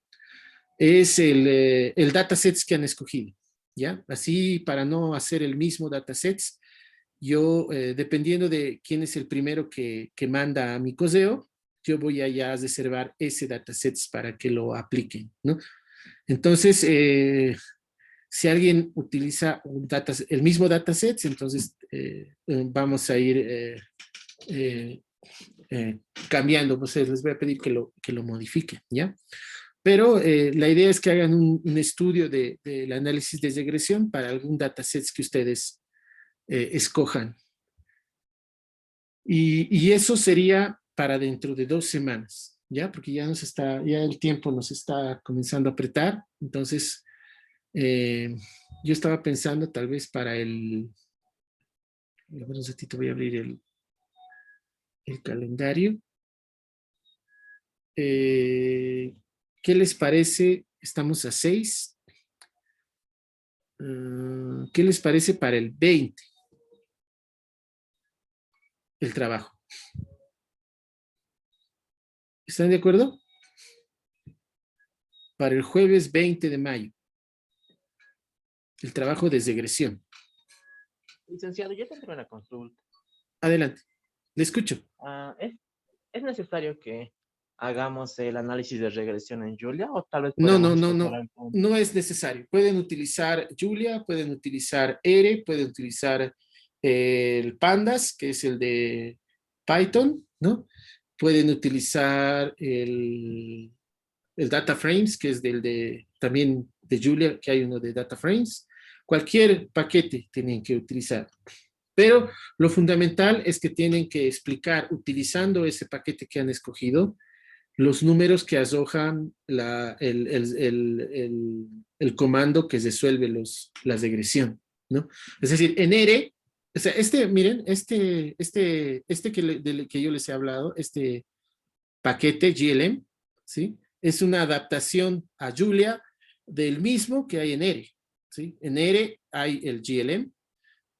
es el datasets que han escogido, ¿ya? Así, para no hacer el mismo datasets, yo, dependiendo de quién es el primero que manda a mi correo, yo voy a ya reservar ese datasets para que lo apliquen, ¿no? Entonces, si alguien utiliza el mismo dataset, entonces vamos a ir eh, cambiando, pues les voy a pedir que lo modifiquen, ¿ya? Pero la idea es que hagan un estudio del análisis de regresión para algún dataset que ustedes escojan. Y eso sería para dentro de 2 semanas, ¿ya? Porque ya el tiempo nos está comenzando a apretar. Entonces, yo estaba pensando tal vez para a ver, un ratito voy a abrir el calendario. ¿Qué les parece? Estamos a 6. ¿Qué les parece para el 20? El trabajo. ¿Están de acuerdo? Para el jueves 20 de mayo. El trabajo de regresión. Licenciado, yo tendré una consulta. Adelante. Le escucho. ¿Es necesario que hagamos el análisis de regresión en Julia o tal vez No, podemos no, no, no. explorar con... No es necesario. Pueden utilizar Julia, pueden utilizar R, pueden utilizar el Pandas, que es el de Python, ¿no? Pueden utilizar el Data Frames, que es también de Julia, que hay uno de Data Frames. Cualquier paquete tienen que utilizar. Pero lo fundamental es que tienen que explicar, utilizando ese paquete que han escogido, los números que arrojan el comando que resuelve la regresión, ¿no? Es decir, en R, o sea, miren, que yo les he hablado, este paquete GLM, ¿sí? Es una adaptación a Julia del mismo que hay en R, ¿sí? En R hay el GLM,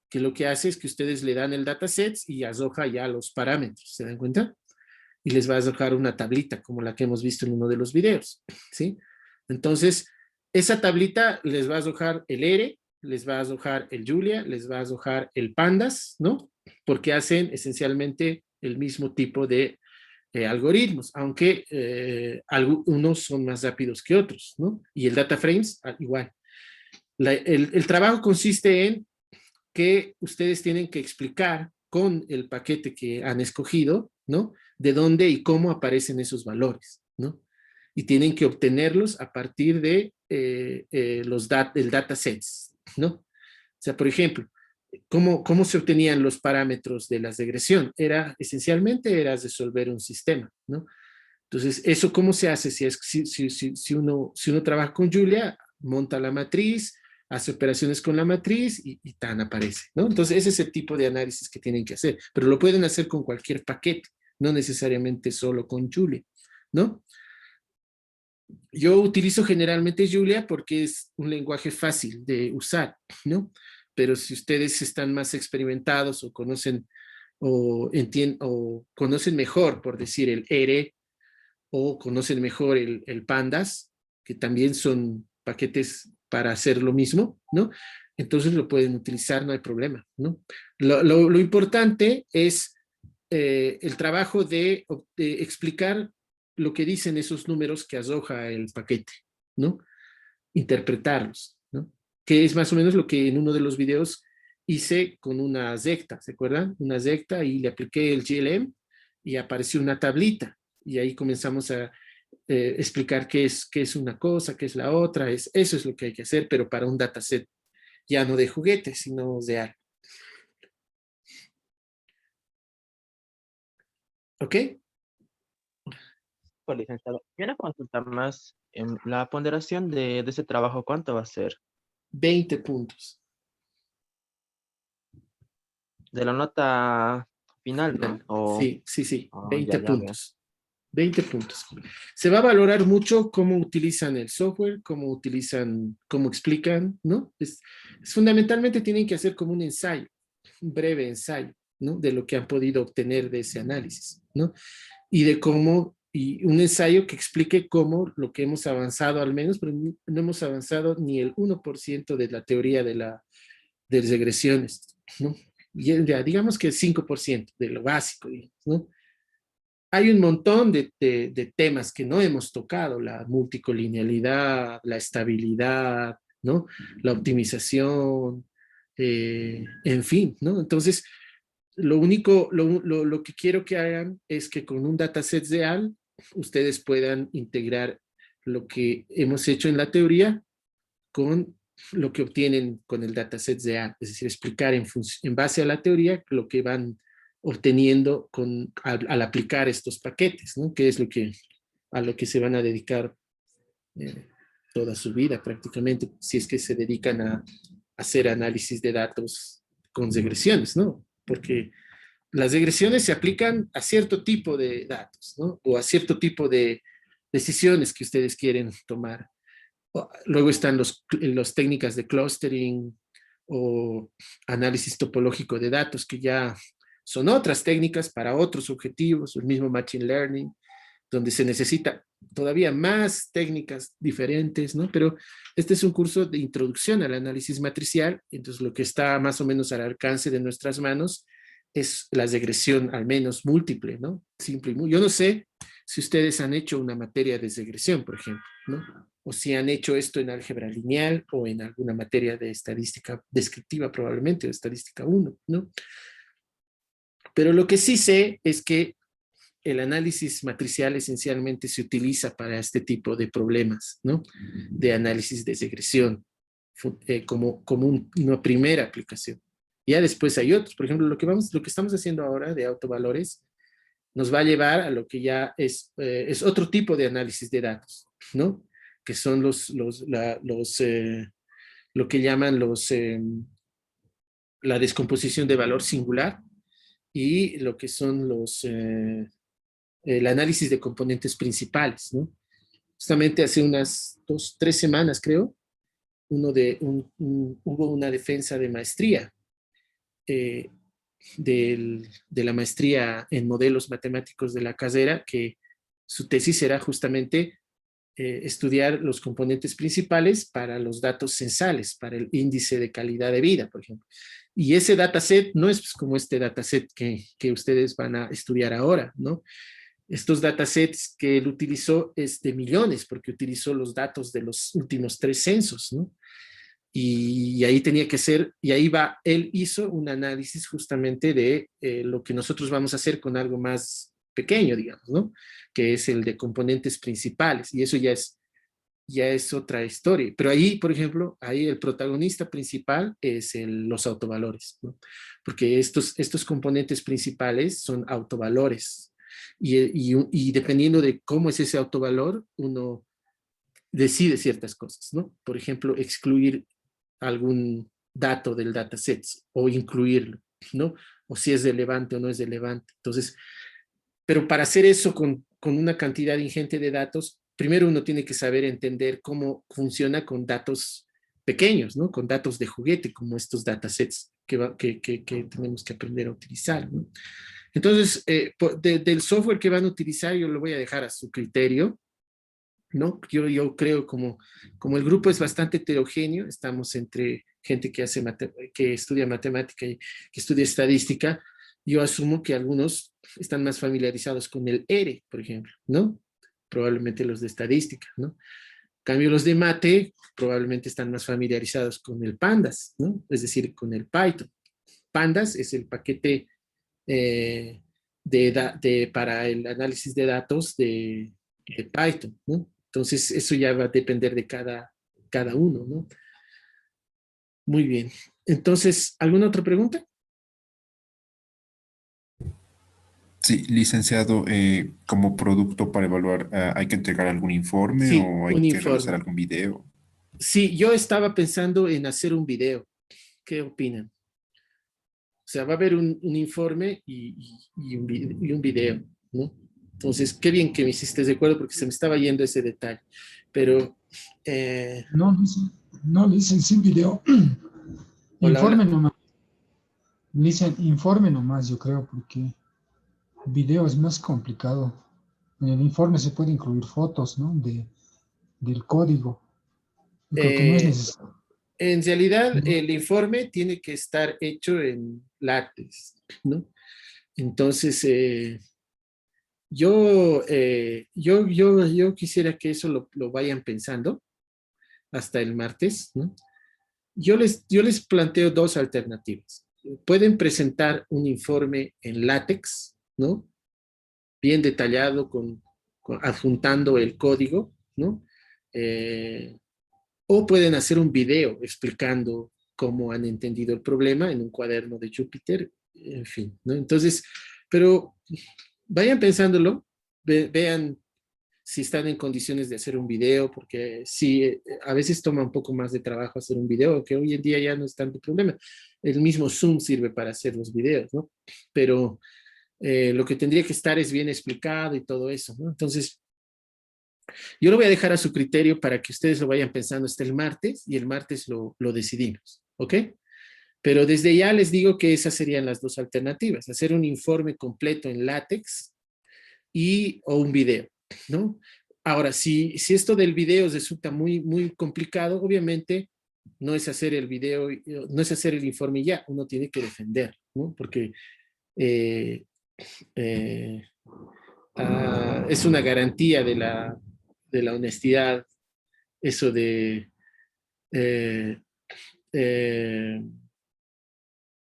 que lo que hace es que ustedes le dan el dataset y arroja ya los parámetros, ¿se dan cuenta? Y les va a arrojar una tablita como la que hemos visto en uno de los videos, ¿sí? Entonces, esa tablita les va a arrojar el R, les va a arrojar el Julia, les va a arrojar el Pandas, ¿no? Porque hacen esencialmente el mismo tipo de algoritmos, aunque algunos son más rápidos que otros, ¿no? Y el data frames, igual. El trabajo consiste en que ustedes tienen que explicar con el paquete que han escogido, ¿no? De dónde y cómo aparecen esos valores, ¿no? Y tienen que obtenerlos a partir de el datasets, ¿no? O sea, por ejemplo, ¿cómo se obtenían los parámetros de la regresión? Esencialmente era resolver un sistema, ¿no? Entonces, ¿eso cómo se hace? Si uno trabaja con Julia, monta la matriz, hace operaciones con la matriz y tan aparece, ¿no? Entonces, ese es el tipo de análisis que tienen que hacer, pero lo pueden hacer con cualquier paquete, no necesariamente solo con Julia, ¿no? Yo utilizo generalmente Julia porque es un lenguaje fácil de usar, ¿no? Pero si ustedes están más experimentados o conocen o conocen mejor, por decir, el R o conocen mejor el Pandas, que también son paquetes para hacer lo mismo, ¿no? Entonces lo pueden utilizar, no hay problema, ¿no? Lo importante es el trabajo de explicar lo que dicen esos números que arroja el paquete, ¿no? Interpretarlos, ¿no? Que es más o menos lo que en uno de los videos hice con una secta, ¿se acuerdan? Una secta y le apliqué el GLM y apareció una tablita y ahí comenzamos a explicar qué es una cosa, qué es la otra, eso es lo que hay que hacer, pero para un dataset ya no de juguetes, sino de algo. ¿Ok? Pues, licenciado, y una consulta más. La ponderación de ese trabajo, ¿cuánto va a ser? 20 puntos. De la nota final, Sí, sí, sí, ya, 20 ya veo. puntos. 20 puntos. Se va a valorar mucho cómo utilizan el software, cómo utilizan, cómo explican, ¿no? Fundamentalmente tienen que hacer como un ensayo, un breve ensayo, ¿no? De lo que han podido obtener de ese análisis, ¿no? Y de cómo, y un ensayo que explique cómo lo que hemos avanzado al menos, pero no hemos avanzado ni el 1% de la teoría de regresiones, ¿no? Ya, digamos que el 5% de lo básico, ¿no? Hay un montón de temas que no hemos tocado, la multicolinealidad, la estabilidad, ¿no? La optimización, en fin, ¿no? Entonces, lo que quiero que hagan es que con un dataset real, ustedes puedan integrar lo que hemos hecho en la teoría con lo que obtienen con el dataset real, es decir, explicar en base a la teoría lo que van obteniendo al aplicar estos paquetes, ¿no? Que es a lo que se van a dedicar eh, toda su vida prácticamente, si es que se dedican a hacer análisis de datos con regresiones, ¿no? Porque las regresiones se aplican a cierto tipo de datos, ¿no? O a cierto tipo de decisiones que ustedes quieren tomar. Luego están los técnicas de clustering o análisis topológico de datos, que ya son otras técnicas para otros objetivos, el mismo machine learning, donde se necesita todavía más técnicas diferentes, ¿no? Pero este es un curso de introducción al análisis matricial, entonces lo que está más o menos al alcance de nuestras manos es la regresión al menos múltiple, ¿no? Simple y muy. Yo no sé si ustedes han hecho una materia de regresión, por ejemplo, ¿no? O si han hecho esto en álgebra lineal o en alguna materia de estadística descriptiva probablemente, o estadística uno, ¿no? Pero lo que sí sé es que el análisis matricial esencialmente se utiliza para este tipo de problemas, ¿no? De análisis de regresión, como una primera aplicación. Ya después hay otros, por ejemplo, lo que estamos haciendo ahora de autovalores nos va a llevar a lo que ya es otro tipo de análisis de datos, ¿no? Que son lo que llaman la descomposición de valor singular y lo que son el análisis de componentes principales, ¿no? Justamente hace unas 2, 3 semanas, creo, hubo una defensa de maestría, eh, de la maestría en modelos matemáticos de la carrera, que su tesis era justamente estudiar los componentes principales para los datos censales, para el índice de calidad de vida, por ejemplo. Y ese dataset no es como este dataset que ustedes van a estudiar ahora, ¿no? Estos datasets que él utilizó es de millones, porque utilizó los datos de los últimos 3 censos, ¿no? Y ahí tenía que ser, y ahí va, él hizo un análisis justamente de lo que nosotros vamos a hacer con algo más pequeño, digamos, ¿no? Que es el de componentes principales, y eso ya es otra historia. Pero ahí, por ejemplo, ahí el protagonista principal es los autovalores, ¿no? Porque estos componentes principales son autovalores, y dependiendo de cómo es ese autovalor, uno decide ciertas cosas, ¿no? Por ejemplo, excluir algún dato del dataset o incluirlo, ¿no? O si es relevante o no es relevante. Entonces, pero para hacer eso con una cantidad ingente de datos, primero uno tiene que saber entender cómo funciona con datos pequeños, ¿no? Con datos de juguete, como estos datasets que tenemos que aprender a utilizar, ¿no? Entonces, del software que van a utilizar, yo lo voy a dejar a su criterio, ¿no? Yo creo como el grupo es bastante heterogéneo, estamos entre gente que estudia matemática y que estudia estadística, yo asumo que algunos están más familiarizados con el R, por ejemplo, ¿no? Probablemente los de estadística, ¿no? En cambio, los de mate probablemente están más familiarizados con el Pandas, ¿no? Es decir, con el Python. Pandas es el paquete para el análisis de datos de Python, ¿no? Entonces, eso ya va a depender de cada uno, ¿no? Muy bien. Entonces, ¿alguna otra pregunta? Sí, licenciado, como producto para evaluar, ¿hay que entregar algún informe Sí, o hay un que realizar informe. algún video? Sí, yo estaba pensando en hacer un video. ¿Qué opinan? O sea, va a haber un informe y un video, ¿no? Entonces, qué bien que me hiciste de acuerdo porque se me estaba yendo ese detalle. Pero, eh, No, no, dicen sin video. hola, Informe hola. nomás. Dicen informe nomás, yo creo, porque video es más complicado. En el informe se puede incluir fotos, ¿no? Del código. Yo creo que no es Eh, necesario. en realidad, el informe tiene que estar hecho en látex, ¿no? Entonces, yo quisiera que eso lo vayan pensando hasta el martes, ¿no? Yo les planteo dos alternativas. Pueden presentar un informe en látex, ¿no? Bien detallado, adjuntando el código, ¿no? Eh, o pueden hacer un video explicando cómo han entendido el problema en un cuaderno de Jupyter, en fin, ¿no? Entonces, pero vayan pensándolo, vean si están en condiciones de hacer un video, porque sí, a veces toma un poco más de trabajo hacer un video, que hoy en día ya no es tanto problema. El mismo Zoom sirve para hacer los videos, ¿no? Pero lo que tendría que estar es bien explicado y todo eso, ¿no? Entonces, yo lo voy a dejar a su criterio para que ustedes lo vayan pensando hasta el martes y el martes lo decidimos, ¿ok? Pero desde ya les digo que esas serían las dos alternativas, hacer un informe completo en látex o un video, ¿no? Ahora, si esto del video resulta muy, muy complicado, obviamente no es hacer el video, no es hacer el informe ya, uno tiene que defender, ¿no? Porque eh, eh, es una garantía de la honestidad, eso eh, eh,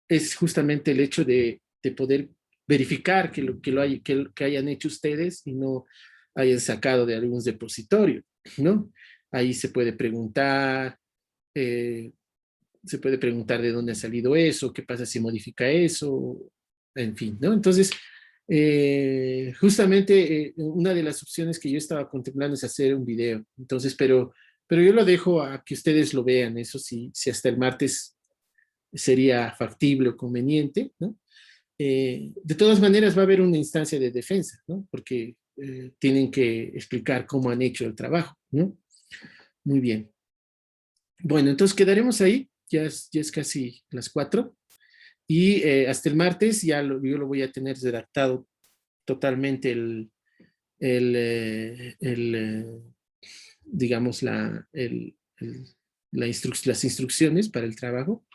es justamente el hecho de poder verificar que hayan hecho ustedes y no hayan sacado de algún depositorio, ¿no? Ahí eh, se puede preguntar de dónde ha salido eso, qué pasa si modifica eso, en fin, ¿no? Entonces, justamente una de las opciones que yo estaba contemplando es hacer un video, entonces, pero yo lo dejo a que ustedes lo vean, eso sí, si hasta el martes sería factible o conveniente, ¿no? De todas maneras va a haber una instancia de defensa, ¿no? Porque tienen que explicar cómo han hecho el trabajo, ¿no? Muy bien. Bueno, entonces quedaremos ahí, ya es casi las 4 y hasta el martes yo lo voy a tener redactado totalmente digamos, las instrucciones para el trabajo,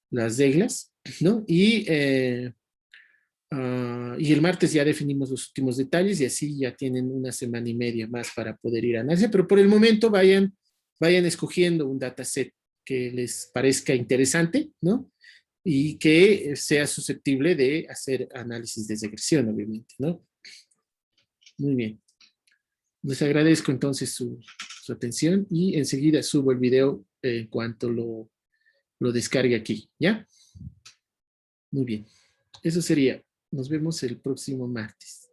las reglas, ¿no? Y el martes ya definimos los últimos detalles y así ya tienen una semana y media más para poder ir a análisis, pero por el momento vayan escogiendo un dataset que les parezca interesante, ¿no? Y que sea susceptible de hacer análisis de regresión, obviamente, ¿no? Muy bien. Les agradezco entonces su atención y enseguida subo el video en cuanto lo descargue aquí, ¿ya? Muy bien. Eso sería. Nos vemos el próximo martes.